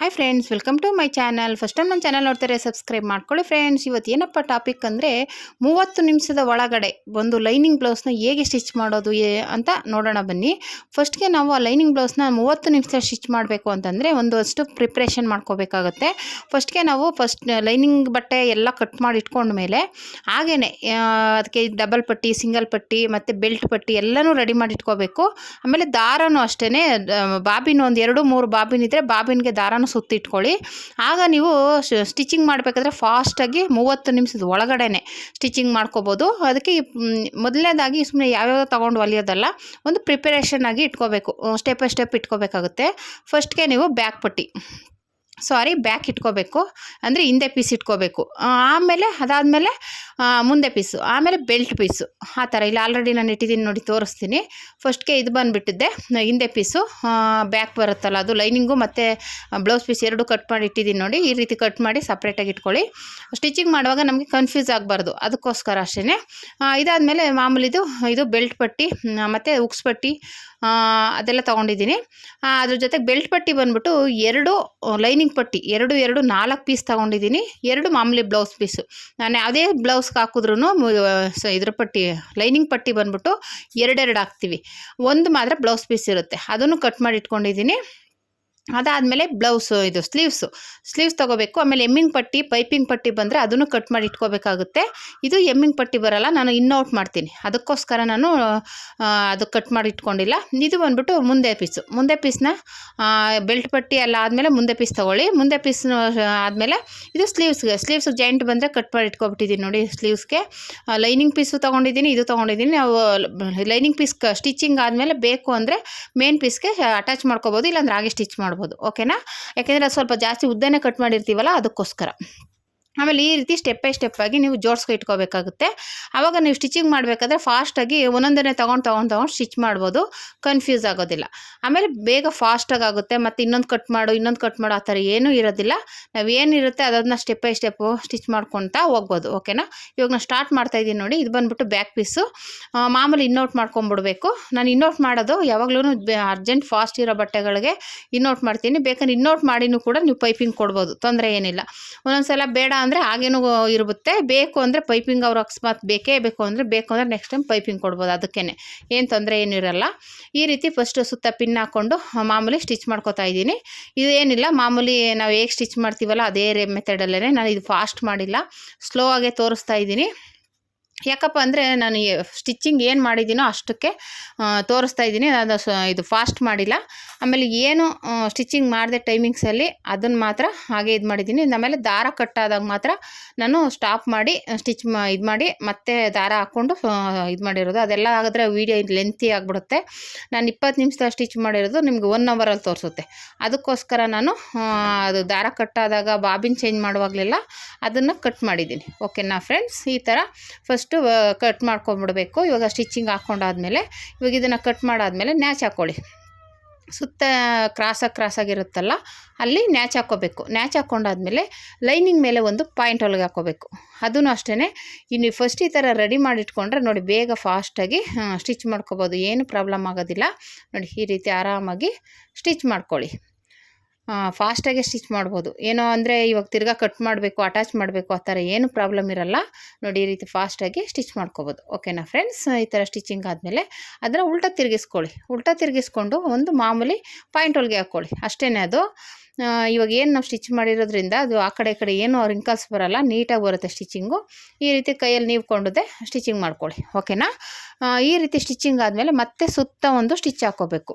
Hi friends, welcome to my channel. First time ನನ್ನ channel ನೋಡ್ತಾರೆ, subscribe ಮಾಡ್ಕೊಳ್ಳಿ friends. ಇವತ್ತು ಏನಪ್ಪ ಟಾಪಿಕ್ ಅಂದರೆ 30 ನಿಮಿಷದ ಒಳಗಡೆ ಒಂದು ಲೈನಿಂಗ್ ಬ್ಲೌಸ್ನ ಹೇಗೆ ಸ್ಟಿಚ್ ಮಾಡೋದು ಅಂತ ನೋಡೋಣ ಬನ್ನಿ. ಫಸ್ಟ್ಗೆ ನಾವು ಆ ಲೈನಿಂಗ್ ಬ್ಲೌಸ್ನ 30 ನಿಮಿಷ ಸ್ಟಿಚ್ ಮಾಡಬೇಕು ಅಂತಂದರೆ ಒಂದಷ್ಟು ಪ್ರಿಪ್ರೇಷನ್ ಮಾಡ್ಕೋಬೇಕಾಗುತ್ತೆ. ಫಸ್ಟ್ಗೆ ನಾವು ಲೈನಿಂಗ್ ಬಟ್ಟೆ ಎಲ್ಲ ಕಟ್ ಮಾಡಿ ಇಟ್ಕೊಂಡ್ಮೇಲೆ ಹಾಗೇ ಅದಕ್ಕೆ ಡಬಲ್ ಪಟ್ಟಿ, ಸಿಂಗಲ್ ಪಟ್ಟಿ ಮತ್ತು ಬೆಲ್ಟ್ ಪಟ್ಟಿ ಎಲ್ಲನೂ ರೆಡಿ ಮಾಡಿ ಇಟ್ಕೋಬೇಕು. ಆಮೇಲೆ ದಾರನೂ ಅಷ್ಟೇ, ಬಾಬಿನ್ ಒಂದು 2-3 ಬಾಬಿನ್ ಇದ್ದರೆ ಬಾಬಿನ್ಗೆ ದಾರನೂ ಸುತ್ತಿಟ್ಕೊಳ್ಳಿ. ಆಗ ನೀವು ಸ್ಟಿಚಿಂಗ್ ಮಾಡಬೇಕಾದ್ರೆ ಫಾಸ್ಟಾಗಿ 30 ನಿಮಿಷದ ಒಳಗಡೆ ಸ್ಟಿಚಿಂಗ್ ಮಾಡ್ಕೋಬೋದು. ಅದಕ್ಕೆ ಮೊದಲನೇದಾಗಿ ಸುಮ್ಮನೆ ಯಾವ್ಯಾವ ತೊಗೊಂಡು ಹೊಲಿಯೋದಲ್ಲ, ಒಂದು ಪ್ರಿಪರೇಷನ್ ಆಗಿ ಇಟ್ಕೋಬೇಕು, ಸ್ಟೆಪ್ ಬೈ ಸ್ಟೆಪ್ ಇಟ್ಕೋಬೇಕಾಗುತ್ತೆ. ಫಸ್ಟ್ಗೆ ನೀವು ಬ್ಯಾಕ್ ಇಟ್ಕೋಬೇಕು, ಅಂದರೆ ಹಿಂದೆ ಪೀಸ್ ಇಟ್ಕೋಬೇಕು. ಆಮೇಲೆ ಅದಾದಮೇಲೆ ಮುಂದೆ ಪೀಸು, ಆಮೇಲೆ ಬೆಲ್ಟ್ ಪೀಸು, ಆ ಥರ. ಇಲ್ಲಿ ಆಲ್ರೆಡಿ ನಾನು ಇಟ್ಟಿದ್ದೀನಿ ನೋಡಿ, ತೋರಿಸ್ತೀನಿ. ಫಸ್ಟ್ಗೆ ಇದು ಬಂದುಬಿಟ್ಟಿದ್ದೆ ಹಿಂದೆ ಪೀಸು, ಬ್ಯಾಕ್ ಬರುತ್ತಲ್ಲ ಅದು ಲೈನಿಂಗು ಮತ್ತು ಬ್ಲೌಸ್ ಪೀಸ್ ಎರಡು ಕಟ್ ಮಾಡಿ ಇಟ್ಟಿದ್ದೀನಿ ನೋಡಿ. ಈ ರೀತಿ ಕಟ್ ಮಾಡಿ ಸಪ್ರೇಟಾಗಿ ಇಟ್ಕೊಳ್ಳಿ. ಸ್ಟಿಚಿಂಗ್ ಮಾಡುವಾಗ ನಮಗೆ ಕನ್ಫ್ಯೂಸ್ ಆಗಬಾರ್ದು, ಅದಕ್ಕೋಸ್ಕರ ಅಷ್ಟೇ. ಇದಾದಮೇಲೆ ಮಾಮೂಲಿದು ಇದು ಬೆಲ್ಟ್ ಪಟ್ಟಿ ಮತ್ತು ಉಕ್ಸ್ ಪಟ್ಟಿ ಅದೆಲ್ಲ ತೊಗೊಂಡಿದ್ದೀನಿ. ಅದ್ರ ಜೊತೆಗೆ ಬೆಲ್ಟ್ ಪಟ್ಟಿ ಬಂದ್ಬಿಟ್ಟು 2 ಲೈನಿಂಗ್ ಪಟ್ಟಿ 4 ಪೀಸ್ ತೊಗೊಂಡಿದ್ದೀನಿ. 2 ಮಾಮೂಲಿ ಬ್ಲೌಸ್ ಪೀಸು. ನಾನು ಯಾವುದೇ ಬ್ಲೌಸ್ಗೆ ಹಾಕಿದ್ರೂ ಇದ್ರ ಪಟ್ಟಿ ಲೈನಿಂಗ್ ಪಟ್ಟಿ ಬಂದ್ಬಿಟ್ಟು 2 ಹಾಕ್ತೀವಿ. ಒಂದು ಮಾತ್ರ ಬ್ಲೌಸ್ ಪೀಸ್ ಇರುತ್ತೆ, ಅದನ್ನು ಕಟ್ ಮಾಡಿ ಇಟ್ಕೊಂಡಿದ್ದೀನಿ. ಅದಾದಮೇಲೆ ಬ್ಲೌಸು ಇದು ಸ್ಲೀವ್ಸ್ ತೊಗೋಬೇಕು. ಆಮೇಲೆ ಎಮ್ಮಿಂಗ್ ಪಟ್ಟಿ, ಪೈಪಿಂಗ್ ಪಟ್ಟಿ ಬಂದರೆ ಅದನ್ನು ಕಟ್ ಮಾಡಿ ಇಟ್ಕೋಬೇಕಾಗುತ್ತೆ. ಇದು ಎಮ್ಮಿಂಗ್ ಪಟ್ಟಿ ಬರೋಲ್ಲ, ನಾನು ಇನ್ನೌಟ್ ಮಾಡ್ತೀನಿ, ಅದಕ್ಕೋಸ್ಕರ ನಾನು ಅದು ಕಟ್ ಮಾಡಿ ಇಟ್ಕೊಂಡಿಲ್ಲ. ಇದು ಬಂದ್ಬಿಟ್ಟು ಮುಂದೆ ಪೀಸ್ನ ಬೆಲ್ಟ್ ಪಟ್ಟಿ ಎಲ್ಲ ಆದಮೇಲೆ ಮುಂದೆ ಪೀಸ್ ತೊಗೊಳ್ಳಿ. ಮುಂದೆ ಪೀಸ್ ಆದಮೇಲೆ ಇದು ಸ್ಲೀವ್ಸ್ಗೆ ಜಾಯಿಂಟ್ ಬಂದರೆ ಕಟ್ ಮಾಡಿ ಇಟ್ಕೊಬಿಟ್ಟಿದ್ದೀನಿ ನೋಡಿ. ಸ್ಲೀವ್ಸ್ಗೆ ಲೈನಿಂಗ್ ಪೀಸು ತೊಗೊಂಡಿದ್ದೀನಿ, ಇದು ತೊಗೊಂಡಿದ್ದೀನಿ. ನಾವು ಲೈನಿಂಗ್ ಪೀಸ್ ಸ್ಟಿಚಿಂಗ್ ಆದಮೇಲೆ ಬೇಕು ಅಂದರೆ ಮೇನ್ ಪೀಸ್ಗೆ ಅಟ್ಯಾಚ್ ಮಾಡ್ಕೋಬೋದು, ಇಲ್ಲಾಂದ್ರೆ ಹಾಗೆ ಸ್ಟಿಚ್ ಮಾಡ್ಬೋದು. ಓಕೆನಾ? ಯಾಕೆಂದರೆ ಅದು ಸ್ವಲ್ಪ ಜಾಸ್ತಿ ಉದ್ದನೇ ಕಟ್ ಮಾಡಿರ್ತೀವಲ್ಲ, ಅದಕ್ಕೋಸ್ಕರ. ಆಮೇಲೆ ಈ ರೀತಿ ಸ್ಟೆಪ್ ಬೈ ಸ್ಟೆಪ್ ಆಗಿ ನೀವು ಜೋಡಿಸ್ಕೊ ಇಟ್ಕೋಬೇಕಾಗುತ್ತೆ. ಆವಾಗ ನೀವು ಸ್ಟಿಚಿಂಗ್ ಮಾಡಬೇಕಾದ್ರೆ ಫಾಸ್ಟಾಗಿ ಒಂದೊಂದನ್ನೇ ತೊಗೊಂಡು ಸ್ಟಿಚ್ ಮಾಡ್ಬೋದು, ಕನ್ಫ್ಯೂಸ್ ಆಗೋದಿಲ್ಲ. ಆಮೇಲೆ ಬೇಗ ಫಾಸ್ಟಾಗಿ ಆಗುತ್ತೆ. ಮತ್ತು ಇನ್ನೊಂದು ಕಟ್ ಮಾಡು ಆ ಥರ ಏನೂ ಇರೋದಿಲ್ಲ. ನಾವೇನಿರುತ್ತೆ ಅದನ್ನು ಸ್ಟೆಪ್ ಬೈ ಸ್ಟೆಪ್ಪು ಸ್ಟಿಚ್ ಮಾಡ್ಕೊತಾ ಹೋಗ್ಬೋದು. ಓಕೆನಾ? ಇವಾಗ ನಾನು ಸ್ಟಾರ್ಟ್ ಮಾಡ್ತಾಯಿದ್ದೀನಿ ನೋಡಿ. ಇದು ಬಂದ್ಬಿಟ್ಟು ಬ್ಯಾಕ್ ಪೀಸು. ಮಾಮೂಲಿ ಇನ್ನೌಟ್ ಮಾಡ್ಕೊಂಬಿಡ್ಬೇಕು. ನಾನು ಇನ್ನೌಟ್ ಮಾಡೋದು ಯಾವಾಗಲೂ ಅರ್ಜೆಂಟ್ ಫಾಸ್ಟ್ ಇರೋ ಬಟ್ಟೆಗಳಿಗೆ ಇನ್ನೌಟ್ ಮಾಡ್ತೀನಿ. ಬೇಕಾದ್ರೆ ಇನ್ನೌಟ್ ಮಾಡಿನೂ ಕೂಡ ನೀವು ಪೈಪಿಂಗ್ ಕೊಡ್ಬೋದು, ತೊಂದರೆ ಏನಿಲ್ಲ. ಒಂದೊಂದು ಸಲ ಬೇಡ ಅಂದರೆ ಹಾಗೇನೂ ಇರುತ್ತೆ. ಬೇಕು ಅಂದರೆ ಪೈಪಿಂಗ್ ಅವ್ರು ಅಕಸ್ಮಾತ್ ಬೇಕು ಅಂದರೆ ನೆಕ್ಸ್ಟ್ ಟೈಮ್ ಪೈಪಿಂಗ್ ಕೊಡ್ಬೋದು, ಅದಕ್ಕೇ ಏನು ತೊಂದರೆ ಏನಿರಲ್ಲ. ಈ ರೀತಿ ಫಸ್ಟು ಸುತ್ತ ಪಿನ್ ಹಾಕ್ಕೊಂಡು ಮಾಮೂಲಿ ಸ್ಟಿಚ್ ಮಾಡ್ಕೊತಾ ಇದ್ದೀನಿ. ಇದೇನಿಲ್ಲ, ಮಾಮೂಲಿ ನಾವು ಹೇಗೆ ಸ್ಟಿಚ್ ಮಾಡ್ತೀವಲ್ಲ ಅದೇ ಮೆಥಡಲ್ಲೇ. ನಾನು ಇದು ಫಾಸ್ಟ್ ಮಾಡಿಲ್ಲ, ಸ್ಲೋ ಆಗೇ ತೋರಿಸ್ತಾ ಇದ್ದೀನಿ. ಯಾಕಪ್ಪ ಅಂದರೆ ನಾನು ಸ್ಟಿಚಿಂಗ್ ಏನು ಮಾಡಿದ್ದೀನೋ ಅಷ್ಟಕ್ಕೆ ತೋರಿಸ್ತಾ ಇದ್ದೀನಿ, ನಾನು ಇದು ಫಾಸ್ಟ್ ಮಾಡಿಲ್ಲ. ಆಮೇಲೆ ಏನು ಸ್ಟಿಚಿಂಗ್ ಮಾಡಿದೆ ಟೈಮಿಂಗ್ಸಲ್ಲಿ ಅದನ್ನು ಮಾತ್ರ ಹಾಗೆ ಇದು ಮಾಡಿದ್ದೀನಿ. ಆಮೇಲೆ ದಾರ ಕಟ್ಟಾದಾಗ ಮಾತ್ರ ನಾನು ಸ್ಟಾಪ್ ಮಾಡಿ ಇದು ಮಾಡಿ ಮತ್ತೆ ದಾರ ಹಾಕ್ಕೊಂಡು ಇದು ಮಾಡಿರೋದು. ಅದೆಲ್ಲ ಆಗಿದ್ರೆ ವೀಡಿಯೋ ಲೆಂತಿ ಆಗಿಬಿಡುತ್ತೆ. ನಾನು 20 ನಿಮಿಷ ಸ್ಟಿಚ್ ಮಾಡಿರೋದು ನಿಮ್ಗೆ 1 ಅವರಲ್ಲಿ ತೋರಿಸುತ್ತೆ. ಅದಕ್ಕೋಸ್ಕರ ನಾನು ಅದು ದಾರ ಕಟ್ಟಾದಾಗ ಬಾಬಿನ್ ಚೇಂಜ್ ಮಾಡುವಾಗಲೆಲ್ಲ ಅದನ್ನು ಕಟ್ ಮಾಡಿದ್ದೀನಿ. ಓಕೆನಾ ಫ್ರೆಂಡ್ಸ್? ಈ ಥರ ಫಸ್ಟ್ ಕಟ್ ಮಾಡ್ಕೊಂಬಿಡಬೇಕು. ಇವಾಗ ಸ್ಟಿಚಿಂಗ್ ಹಾಕ್ಕೊಂಡಾದ್ಮೇಲೆ ಇವಾಗ ಇದನ್ನು ಕಟ್ ಮಾಡಾದ್ಮೇಲೆ ನ್ಯಾಚ್ ಹಾಕ್ಕೊಳ್ಳಿ. ಸುತ್ತ ಕ್ರಾಸಾಗಿರುತ್ತಲ್ಲ ಅಲ್ಲಿ ನ್ಯಾಚ್ ಹಾಕ್ಕೋಬೇಕು. ನ್ಯಾಚ್ ಹಾಕ್ಕೊಂಡಾದ್ಮೇಲೆ ಲೈನಿಂಗ್ ಮೇಲೆ ಒಂದು ಪಾಯಿಂಟ್ ಹೊಲಿಗೆ ಹಾಕ್ಕೋಬೇಕು. ಅದೂ ಅಷ್ಟೇ. ಇನ್ನು ಫಸ್ಟ್ ಈ ಥರ ರೆಡಿ ಮಾಡಿಟ್ಕೊಂಡ್ರೆ ನೋಡಿ ಬೇಗ ಫಾಸ್ಟಾಗಿ ಸ್ಟಿಚ್ ಮಾಡ್ಕೋಬೋದು, ಏನು ಪ್ರಾಬ್ಲಮ್ ಆಗೋದಿಲ್ಲ. ನೋಡಿ ಈ ರೀತಿ ಆರಾಮಾಗಿ ಸ್ಟಿಚ್ ಮಾಡ್ಕೊಳ್ಳಿ. ಫಾಸ್ಟಾಗೆ ಸ್ಟಿಚ್ ಮಾಡ್ಬೋದು. ಏನೋ ಅಂದರೆ ಇವಾಗ ತಿರ್ಗಾ ಕಟ್ ಮಾಡಬೇಕು, ಅಟ್ಯಾಚ್ ಮಾಡಬೇಕು, ಆ ಥರ ಏನು ಪ್ರಾಬ್ಲಮ್ ಇರಲ್ಲ. ನೋಡಿ ಈ ರೀತಿ ಫಾಸ್ಟಾಗಿ ಸ್ಟಿಚ್ ಮಾಡ್ಕೋಬೋದು. ಓಕೆನಾ ಫ್ರೆಂಡ್ಸ್? ಈ ಥರ ಸ್ಟಿಚಿಂಗ್ ಆದಮೇಲೆ ಅದನ್ನು ಉಲ್ಟಾ ತಿರುಗಿಸ್ಕೊಂಡು ಒಂದು ಮಾಮೂಲಿ ಪಾಯಿಂಟ್ ಹೊಲಿಗೆ ಹಾಕ್ಕೊಳ್ಳಿ, ಅಷ್ಟೇ. ಅದು ಇವಾಗ ಏನು ನಾವು ಸ್ಟಿಚ್ ಮಾಡಿರೋದ್ರಿಂದ ಅದು ಆ ಕಡೆ ಈ ಕಡೆ ಏನೂ ರಿಂಕಲ್ಸ್ ಬರೋಲ್ಲ, ನೀಟಾಗಿ ಬರುತ್ತೆ ಸ್ಟಿಚಿಂಗು. ಈ ರೀತಿ ಕೈಯಲ್ಲಿ ನೀವ್ಕೊಂಡದೆ ಸ್ಟಿಚಿಂಗ್ ಮಾಡ್ಕೊಳ್ಳಿ. ಓಕೆನಾ? ಈ ರೀತಿ ಸ್ಟಿಚಿಂಗ್ ಆದಮೇಲೆ ಮತ್ತೆ ಸುತ್ತ ಒಂದು ಸ್ಟಿಚ್ ಹಾಕ್ಕೋಬೇಕು.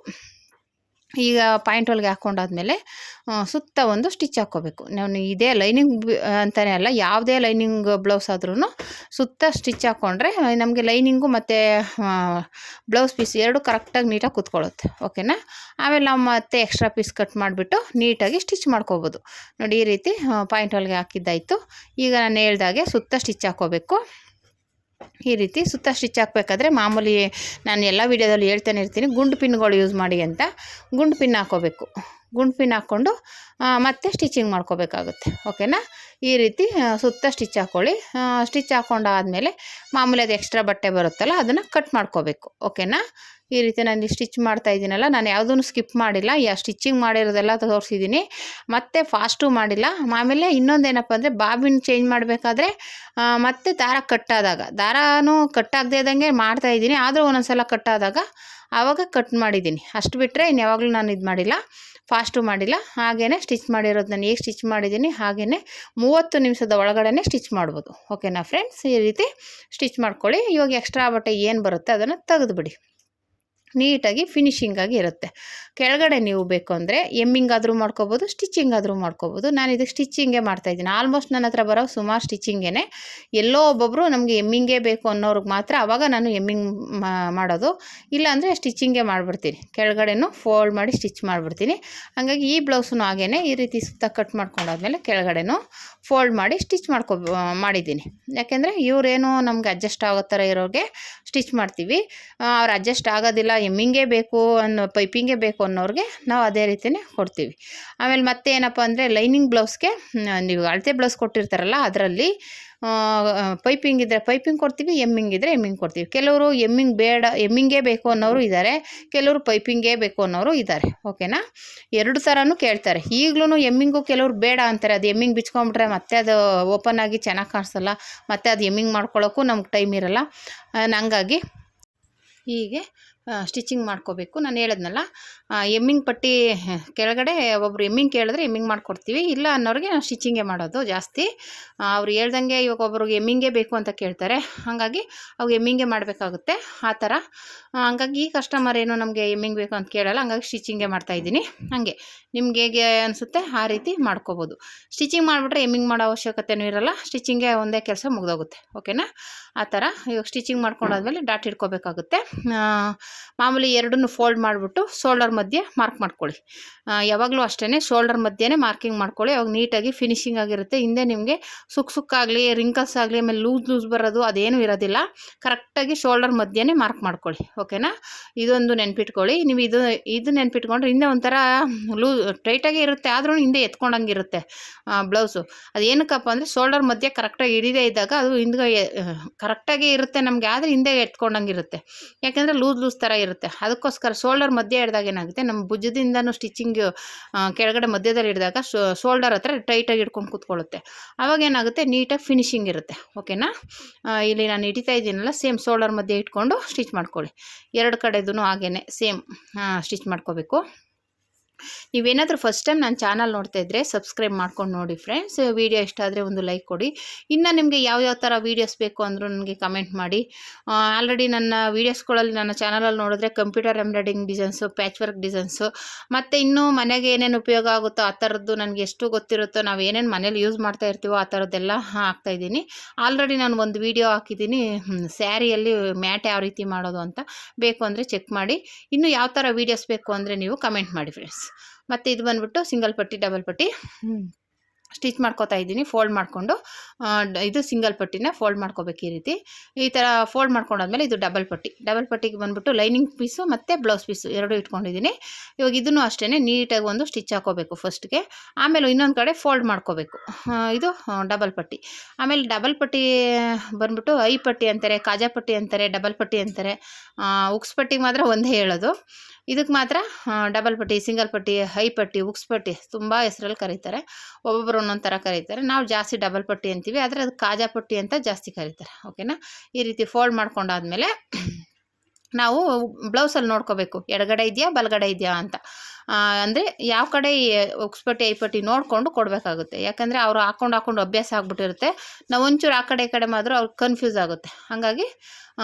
ಈಗ ಪಾಯಿಂಟ್ ಹೊಲಿಗೆ ಹಾಕ್ಕೊಂಡಾದ್ಮೇಲೆ ಸುತ್ತ ಒಂದು ಸ್ಟಿಚ್ ಹಾಕ್ಕೋಬೇಕು. ನಾನು ಇದೇ ಲೈನಿಂಗ್ ಅಂತಲೇ ಅಲ್ಲ, ಯಾವುದೇ ಲೈನಿಂಗ್ ಬ್ಲೌಸ್ ಆದ್ರೂ ಸುತ್ತ ಸ್ಟಿಚ್ ಹಾಕ್ಕೊಂಡ್ರೆ ನಮಗೆ ಲೈನಿಂಗು ಮತ್ತು ಬ್ಲೌಸ್ ಪೀಸ್ ಎರಡು ಕರೆಕ್ಟಾಗಿ ನೀಟಾಗಿ ಕೂತ್ಕೊಳ್ಳುತ್ತೆ. ಓಕೆನಾ? ಆಮೇಲೆ ನಾವು ಮತ್ತೆ ಎಕ್ಸ್ಟ್ರಾ ಪೀಸ್ ಕಟ್ ಮಾಡಿಬಿಟ್ಟು ನೀಟಾಗಿ ಸ್ಟಿಚ್ ಮಾಡ್ಕೋಬೋದು. ನೋಡಿ ಈ ರೀತಿ ಪಾಯಿಂಟ್ ಹೊಲಿಗೆ ಹಾಕಿದ್ದಾಯಿತು. ಈಗ ನಾನು ಹೇಳ್ದಾಗೆ ಸುತ್ತ ಸ್ಟಿಚ್ ಹಾಕ್ಕೋಬೇಕು. ಈ ರೀತಿ ಸುತ್ತ ಸ್ಟಿಚ್ ಹಾಕಬೇಕಾದ್ರೆ ಮಾಮೂಲಿ ನಾನು ಎಲ್ಲ ವೀಡಿಯೋದಲ್ಲಿ ಹೇಳ್ತಾನೆ ಇರ್ತೀನಿ, ಗುಂಡು ಪಿನ್ಗಳು ಯೂಸ್ ಮಾಡಿ ಅಂತ. ಗುಂಡು ಪಿನ್ ಹಾಕ್ಕೋಬೇಕು. ಗುಂಡು ಪಿನ್ ಹಾಕ್ಕೊಂಡು ಮತ್ತೆ ಸ್ಟಿಚಿಂಗ್ ಮಾಡ್ಕೋಬೇಕಾಗುತ್ತೆ. ಓಕೆನಾ? ಈ ರೀತಿ ಸುತ್ತ ಸ್ಟಿಚ್ ಹಾಕ್ಕೊಳ್ಳಿ. ಸ್ಟಿಚ್ ಹಾಕ್ಕೊಂಡಾದಮೇಲೆ ಮಾಮೂಲಿ ಅದು ಎಕ್ಸ್ಟ್ರಾ ಬಟ್ಟೆ ಬರುತ್ತಲ್ಲ ಅದನ್ನು ಕಟ್ ಮಾಡ್ಕೋಬೇಕು. ಓಕೆನಾ? ಈ ರೀತಿ ನಾನು ಸ್ಟಿಚ್ ಮಾಡ್ತಾ ಇದ್ದೀನಲ್ಲ, ನಾನು ಯಾವುದೂ ಸ್ಕಿಪ್ ಮಾಡಿಲ್ಲ, ಸ್ಟಿಚಿಂಗ್ ಮಾಡಿರೋದೆಲ್ಲ ತೋರಿಸಿದ್ದೀನಿ, ಮತ್ತು ಫಾಸ್ಟು ಮಾಡಿಲ್ಲ. ಆಮೇಲೆ ಇನ್ನೊಂದೇನಪ್ಪ ಅಂದರೆ ಬಾಬಿನ್ ಚೇಂಜ್ ಮಾಡಬೇಕಾದ್ರೆ ಮತ್ತು ದಾರ ಕಟ್ಟಾದಾಗ, ದಾರನೂ ಕಟ್ಟಾಗದೇ ಇದ್ದಂಗೆ ಮಾಡ್ತಾಯಿದ್ದೀನಿ, ಆದರೂ ಒಂದೊಂದು ಸಲ ಕಟ್ಟಾದಾಗ ಆವಾಗ ಕಟ್ ಮಾಡಿದ್ದೀನಿ. ಅಷ್ಟು ಬಿಟ್ಟರೆ ಇನ್ನು ಯಾವಾಗಲೂ ನಾನು ಇದು ಮಾಡಿಲ್ಲ, ಫಾಸ್ಟು ಮಾಡಿಲ್ಲ. ಹಾಗೇ ಸ್ಟಿಚ್ ಮಾಡಿರೋದು ನಾನು ಹೇಗೆ ಸ್ಟಿಚ್ ಮಾಡಿದ್ದೀನಿ ಹಾಗೇ 30 ನಿಮಿಷದ ಒಳಗಡೆ ಸ್ಟಿಚ್ ಮಾಡ್ಬೋದು. ಓಕೆನಾ ಫ್ರೆಂಡ್ಸ್? ಈ ರೀತಿ ಸ್ಟಿಚ್ ಮಾಡ್ಕೊಳ್ಳಿ. ಇವಾಗ ಎಕ್ಸ್ಟ್ರಾ ಬಟ್ಟೆ ಏನು ಬರುತ್ತೆ ಅದನ್ನು ತೆಗೆದುಬಿಡಿ. ನೀಟಾಗಿ ಫಿನಿಶಿಂಗಾಗಿ ಇರುತ್ತೆ. ಕೆಳಗಡೆ ನೀವು ಬೇಕು ಅಂದರೆ ಎಮ್ಮಿಂಗ್ ಆದರೂ ಮಾಡ್ಕೋಬೋದು, ಸ್ಟಿಚಿಂಗ್ ಆದರೂ ಮಾಡ್ಕೋಬೋದು. ನಾನು ಇದಕ್ಕೆ ಸ್ಟಿಚಿಂಗೇ ಮಾಡ್ತಾಯಿದ್ದೀನಿ. ಆಲ್ಮೋಸ್ಟ್ ನನ್ನ ಹತ್ರ ಬರೋ ಸುಮಾರು ಸ್ಟಿಚಿಂಗೇ. ಎಲ್ಲೋ ಒಬ್ಬೊಬ್ಬರು ನಮಗೆ ಎಮ್ಮಿಂಗೇ ಬೇಕು ಅನ್ನೋರಿಗೆ ಮಾತ್ರ ಆವಾಗ ನಾನು ಎಮ್ಮಿಂಗ್ ಮಾಡೋದು, ಇಲ್ಲಾಂದರೆ ಸ್ಟಿಚಿಂಗೇ ಮಾಡಿಬಿಡ್ತೀನಿ. ಕೆಳಗಡೆನೂ ಫೋಲ್ಡ್ ಮಾಡಿ ಸ್ಟಿಚ್ ಮಾಡಿಬಿಡ್ತೀನಿ. ಹಾಗಾಗಿ ಈ ಬ್ಲೌಸನ್ನು ಹಾಗೇ ಈ ರೀತಿ ಸುತ್ತ ಕಟ್ ಮಾಡ್ಕೊಂಡಾದ್ಮೇಲೆ ಕೆಳಗಡೆನೂ ಫೋಲ್ಡ್ ಮಾಡಿ ಸ್ಟಿಚ್ ಮಾಡಿದ್ದೀನಿ. ಯಾಕೆಂದರೆ ಇವರೇನೋ ನಮ್ಗೆ ಅಡ್ಜಸ್ಟ್ ಆಗೋ ಥರ ಇರೋಗೆ ಸ್ಟಿಚ್ ಮಾಡ್ತೀವಿ. ಅವ್ರು ಅಡ್ಜಸ್ಟ್ ಆಗೋದಿಲ್ಲ, ಎಮ್ಮಿಂಗೇ ಬೇಕು ಪೈಪಿಂಗೇ ಬೇಕು ಅನ್ನೋರಿಗೆ ನಾವು ಅದೇ ರೀತಿಯೇ ಕೊಡ್ತೀವಿ. ಆಮೇಲೆ ಮತ್ತೆ ಏನಪ್ಪ ಅಂದರೆ ಲೈನಿಂಗ್ ಬ್ಲೌಸ್ಗೆ ನೀವು ಅಳತೆ ಬ್ಲೌಸ್ ಕೊಟ್ಟಿರ್ತಾರಲ್ಲ ಅದರಲ್ಲಿ ಪೈಪಿಂಗ್ ಇದ್ದರೆ ಪೈಪಿಂಗ್ ಕೊಡ್ತೀವಿ, ಎಮ್ಮಿಂಗ್ ಇದ್ದರೆ ಎಮ್ಮಿಂಗ್ ಕೊಡ್ತೀವಿ. ಕೆಲವರು ಎಮ್ಮಿಂಗೇ ಬೇಕು ಅನ್ನೋರು ಇದ್ದಾರೆ, ಕೆಲವರು ಪೈಪಿಂಗೇ ಬೇಕು ಅನ್ನೋರು ಇದ್ದಾರೆ. ಓಕೆನಾ? ಎರಡು ಥರನೂ ಕೇಳ್ತಾರೆ. ಈಗಲೂ ಎಮ್ಮಿಂಗು ಕೆಲವ್ರು ಬೇಡ ಅಂತಾರೆ. ಅದು ಎಮ್ಮಿಂಗ್ ಬಿಚ್ಕೊಂಬಿಟ್ರೆ ಮತ್ತೆ ಅದು ಓಪನ್ ಆಗಿ ಚೆನ್ನಾಗಿ ಕಾಣಿಸಲ್ಲ, ಮತ್ತು ಅದು ಎಮ್ಮಿಂಗ್ ಮಾಡ್ಕೊಳ್ಳೋಕ್ಕೂ ನಮ್ಗೆ ಟೈಮ್ ಇರೋಲ್ಲ. ಹಂಗಾಗಿ ಹೀಗೆ ಸ್ಟಿಚಿಂಗ್ ಮಾಡ್ಕೋಬೇಕು. ನಾನು ಹೇಳಿದ್ನಲ್ಲ, ಎಮ್ಮಿಂಗ್ ಪಟ್ಟಿ ಕೆಳಗಡೆ ಒಬ್ಬರು ಎಮ್ಮಿಂಗ್ ಕೇಳಿದ್ರೆ ಎಮ್ಮಿಂಗ್ ಮಾಡಿಕೊಡ್ತೀವಿ, ಇಲ್ಲ ಅನ್ನೋರಿಗೆ ನಾವು ಸ್ಟಿಚಿಂಗೇ ಮಾಡೋದು ಜಾಸ್ತಿ. ಅವ್ರು ಹೇಳ್ದಂಗೆ ಇವಾಗ ಒಬ್ರಿಗೆ ಎಮ್ಮಿಂಗೇ ಬೇಕು ಅಂತ ಕೇಳ್ತಾರೆ, ಹಾಗಾಗಿ ಅವ್ರಿಗೆ ಎಮ್ಮಿಂಗೇ ಮಾಡಬೇಕಾಗುತ್ತೆ ಆ ಥರ. ಹಂಗಾಗಿ ಈ ಕಸ್ಟಮರ್ ಏನು ನಮಗೆ ಎಮ್ಮಿಂಗ್ ಬೇಕು ಅಂತ ಕೇಳಲ್ಲ, ಹಂಗಾಗಿ ಸ್ಟಿಚಿಂಗೇ ಮಾಡ್ತಾಯಿದ್ದೀನಿ. ಹಾಗೆ ನಿಮ್ಗೆ ಹೇಗೆ ಅನಿಸುತ್ತೆ ಆ ರೀತಿ ಮಾಡ್ಕೋಬೋದು. ಸ್ಟಿಚಿಂಗ್ ಮಾಡಿಬಿಟ್ರೆ ಎಮ್ಮಿಂಗ್ ಮಾಡೋ ಅವಶ್ಯಕತೆಯೂ ಇರೋಲ್ಲ, ಸ್ಟಿಚಿಂಗೇ ಒಂದೇ ಕೆಲಸ ಮುಗಿದೋಗುತ್ತೆ. ಓಕೆನಾ? ಆ ಥರ ಇವಾಗ ಸ್ಟಿಚಿಂಗ್ ಮಾಡ್ಕೊಂಡಾದ್ಮೇಲೆ ಡಾಟ್ ಇಟ್ಕೋಬೇಕಾಗುತ್ತೆ. ಮಾಮೂಲಿ ಎರಡನ್ನೂ ಫೋಲ್ಡ್ ಮಾಡಿಬಿಟ್ಟು ಶೋಲ್ಡರ್ ಮಧ್ಯೆ ಮಾರ್ಕ್ ಮಾಡ್ಕೊಳ್ಳಿ. ಯಾವಾಗಲೂ ಅಷ್ಟೇ ಶೋಲ್ಡರ್ ಮಧ್ಯೆನೇ ಮಾರ್ಕಿಂಗ್ ಮಾಡ್ಕೊಳ್ಳಿ. ಅವಾಗ ನೀಟಾಗಿ ಫಿನಿಶಿಂಗ್ ಆಗಿರುತ್ತೆ. ಹಿಂದೆ ನಿಮಗೆ ಸುಕ್ಕಾಗಲಿ ರಿಂಕಲ್ಸ್ ಆಗಲಿ ಆಮೇಲೆ ಲೂಸ್ ಬರೋದು ಅದೇನೂ ಇರೋದಿಲ್ಲ. ಕರೆಕ್ಟಾಗಿ ಶೋಲ್ಡರ್ ಮಧ್ಯೆನೇ ಮಾರ್ಕ್ ಮಾಡ್ಕೊಳ್ಳಿ. ಓಕೆನಾ? ಇದೊಂದು ನೆನ್ಪಿಟ್ಕೊಳ್ಳಿ. ನೀವು ಇದು ನೆನ್ಪಿಟ್ಕೊಂಡ್ರೆ ಹಿಂದೆ ಒಂಥರ ಟೈಟಾಗೇ ಇರುತ್ತೆ, ಆದ್ರೂ ಹಿಂದೆ ಎತ್ಕೊಂಡಂಗೆ ಇರುತ್ತೆ ಬ್ಲೌಸು. ಅದೇನಕ್ಕಪ್ಪ ಅಂದರೆ ಶೋಲ್ಡರ್ ಮಧ್ಯೆ ಕರೆಕ್ಟಾಗಿ ಹಿಡಿದೇ ಇದ್ದಾಗ ಅದು ಹಿಂದೆ ಕರೆಕ್ಟಾಗಿ ಇರುತ್ತೆ ನಮಗೆ, ಆದರೆ ಹಿಂದೆ ಎತ್ಕೊಂಡಂಗೆ ಇರುತ್ತೆ. ಯಾಕೆಂದರೆ ಲೂಸ್ ಥರ ಇರುತ್ತೆ. ಅದಕ್ಕೋಸ್ಕರ ಶೋಲ್ಡರ್ ಮಧ್ಯೆ ಹಿಡ್ದಾಗ ಏನಾಗುತ್ತೆ, ನಮ್ಮ ಭುಜದಿಂದನೂ ಸ್ಟಿಚಿಂಗ್ ಕೆಳಗಡೆ ಮಧ್ಯದಲ್ಲಿ ಹಿಡಿದಾಗ ಶೋಲ್ಡರ್ ಹತ್ರ ಟೈಟಾಗಿ ಹಿಡ್ಕೊಂಡು ಕೂತ್ಕೊಳ್ಳುತ್ತೆ. ಆವಾಗ ಏನಾಗುತ್ತೆ, ನೀಟಾಗಿ ಫಿನಿಶಿಂಗ್ ಇರುತ್ತೆ. ಓಕೆನಾ? ಇಲ್ಲಿ ನಾನು ಹಿಡಿತಾ ಇದ್ದೀನಲ್ಲ, ಸೇಮ್ ಶೋಲ್ಡರ್ ಮಧ್ಯೆ ಇಟ್ಕೊಂಡು ಸ್ಟಿಚ್ ಮಾಡ್ಕೊಳ್ಳಿ. ಎರಡು ಕಡೆದೂ ಹಾಗೇ ಸೇಮ್ ಸ್ಟಿಚ್ ಮಾಡ್ಕೋಬೇಕು. ನೀವೇನಾದರೂ ಫಸ್ಟ್ ಟೈಮ್ ನನ್ನ ಚಾನಲ್ ನೋಡ್ತಾ ಇದ್ದರೆ ಸಬ್ಸ್ಕ್ರೈಬ್ ಮಾಡ್ಕೊಂಡು ನೋಡಿ ಫ್ರೆಂಡ್ಸ್. ವೀಡಿಯೋ ಇಷ್ಟ ಆದರೆ ಒಂದು ಲೈಕ್ ಕೊಡಿ. ಇನ್ನು ನಿಮಗೆ ಯಾವ್ಯಾವ ಥರ ವೀಡಿಯೋಸ್ ಬೇಕು ಅಂದರೂ ನನಗೆ ಕಮೆಂಟ್ ಮಾಡಿ. ಆಲ್ರೆಡಿ ನನ್ನ ವೀಡಿಯೋಸ್ಗಳಲ್ಲಿ ನನ್ನ ಚಾನಲಲ್ಲಿ ನೋಡಿದ್ರೆ computer embroidering designs, patch work designs, ಮತ್ತು ಇನ್ನೂ ಮನೆಗೆ ಏನೇನು ಉಪಯೋಗ ಆಗುತ್ತೋ ಆ ಥರದ್ದು ನನಗೆ ಎಷ್ಟು ಗೊತ್ತಿರುತ್ತೋ, ನಾವು ಏನೇನು ಮನೇಲಿ ಯೂಸ್ ಮಾಡ್ತಾ ಇರ್ತೀವೋ ಆ ಥರದ್ದೆಲ್ಲ ಹಾಕ್ತಾಯಿದ್ದೀನಿ. ಆಲ್ರೆಡಿ ನಾನು ಒಂದು ವೀಡಿಯೋ ಹಾಕಿದ್ದೀನಿ ಸ್ಯಾರಿಯಲ್ಲಿ ಮ್ಯಾಟ್ ಯಾವ ರೀತಿ ಮಾಡೋದು ಅಂತ. ಬೇಕು ಅಂದರೆ ಚೆಕ್ ಮಾಡಿ. ಇನ್ನು ಯಾವ ಥರ ವೀಡಿಯೋಸ್ ಬೇಕು ಅಂದರೆ ನೀವು ಕಮೆಂಟ್ ಮಾಡಿ ಫ್ರೆಂಡ್ಸ್. ಮತ್ತು ಇದು ಬಂದ್ಬಿಟ್ಟು ಸಿಂಗಲ್ ಪಟ್ಟಿ ಡಬಲ್ ಪಟ್ಟಿ ಸ್ಟಿಚ್ ಮಾಡ್ಕೋತಾ ಇದ್ದೀನಿ. ಫೋಲ್ಡ್ ಮಾಡಿಕೊಂಡು ಇದು ಸಿಂಗಲ್ ಪಟ್ಟಿನ ಫೋಲ್ಡ್ ಮಾಡ್ಕೋಬೇಕು. ಈ ಥರ ಫೋಲ್ಡ್ ಮಾಡ್ಕೊಂಡಾದ್ಮೇಲೆ ಇದು ಡಬಲ್ ಪಟ್ಟಿಗೆ ಬಂದ್ಬಿಟ್ಟು ಲೈನಿಂಗ್ ಪೀಸು ಮತ್ತು ಬ್ಲೌಸ್ ಪೀಸು ಎರಡೂ ಇಟ್ಕೊಂಡಿದ್ದೀನಿ. ಇವಾಗ ಇದನ್ನು ಅಷ್ಟೇ ನೀಟಾಗಿ ಒಂದು ಸ್ಟಿಚ್ ಹಾಕೋಬೇಕು ಫಸ್ಟ್ಗೆ. ಆಮೇಲೆ ಇನ್ನೊಂದು ಕಡೆ ಫೋಲ್ಡ್ ಮಾಡ್ಕೋಬೇಕು. ಇದು ಡಬಲ್ ಪಟ್ಟಿ. ಆಮೇಲೆ ಡಬಲ್ ಪಟ್ಟಿ ಬಂದ್ಬಿಟ್ಟು ಐ ಪಟ್ಟಿ ಅಂತಾರೆ, ಕಾಜಾ ಪಟ್ಟಿ ಅಂತಾರೆ, ಡಬಲ್ ಪಟ್ಟಿ ಅಂತಾರೆ. ಉಕ್ಸ್ ಪಟ್ಟಿಗೆ ಮಾತ್ರ ಒಂದೇ ಹೇಳೋದು. ಇದಕ್ಕೆ ಮಾತ್ರ ಡಬಲ್ ಪಟ್ಟಿ, ಸಿಂಗಲ್ ಪಟ್ಟಿ, ಹೈ ಪಟ್ಟಿ, ಉಕ್ಸ್ ಪಟ್ಟಿ ತುಂಬ ಹೆಸರಲ್ಲಿ ಕರೀತಾರೆ. ಒಬ್ಬೊಬ್ಬರು ಒಂದೊಂದು ಥರ ಕರೀತಾರೆ. ನಾವು ಜಾಸ್ತಿ ಡಬಲ್ ಪಟ್ಟಿ ಅಂತೀವಿ, ಆದರೆ ಅದು ಕಾಜಾ ಪಟ್ಟಿ ಅಂತ ಜಾಸ್ತಿ ಕರೀತಾರೆ. ಓಕೆನಾ? ಈ ರೀತಿ ಫೋಲ್ಡ್ ಮಾಡ್ಕೊಂಡಾದ್ಮೇಲೆ ನಾವು ಬ್ಲೌಸಲ್ಲಿ ನೋಡ್ಕೋಬೇಕು, ಎಡಗಡೆ ಇದೆಯಾ ಬಲಗಡೆ ಇದೆಯಾ ಅಂತ. ಅಂದರೆ ಯಾವ ಕಡೆ ಉಕ್ಸ್ ಪಟ್ಟಿ ಐ ಪಟ್ಟಿ ನೋಡಿಕೊಂಡು ಕೊಡಬೇಕಾಗುತ್ತೆ. ಯಾಕಂದರೆ ಅವರು ಹಾಕ್ಕೊಂಡು ಅಭ್ಯಾಸ ಆಗಿಬಿಟ್ಟಿರುತ್ತೆ. ನಾವು ಒಂಚೂರು ಆ ಕಡೆ ಈ ಕಡೆ ಮಾಡಿದ್ರು ಅವ್ರಿಗೆ ಕನ್ಫ್ಯೂಸ್ ಆಗುತ್ತೆ. ಹಾಗಾಗಿ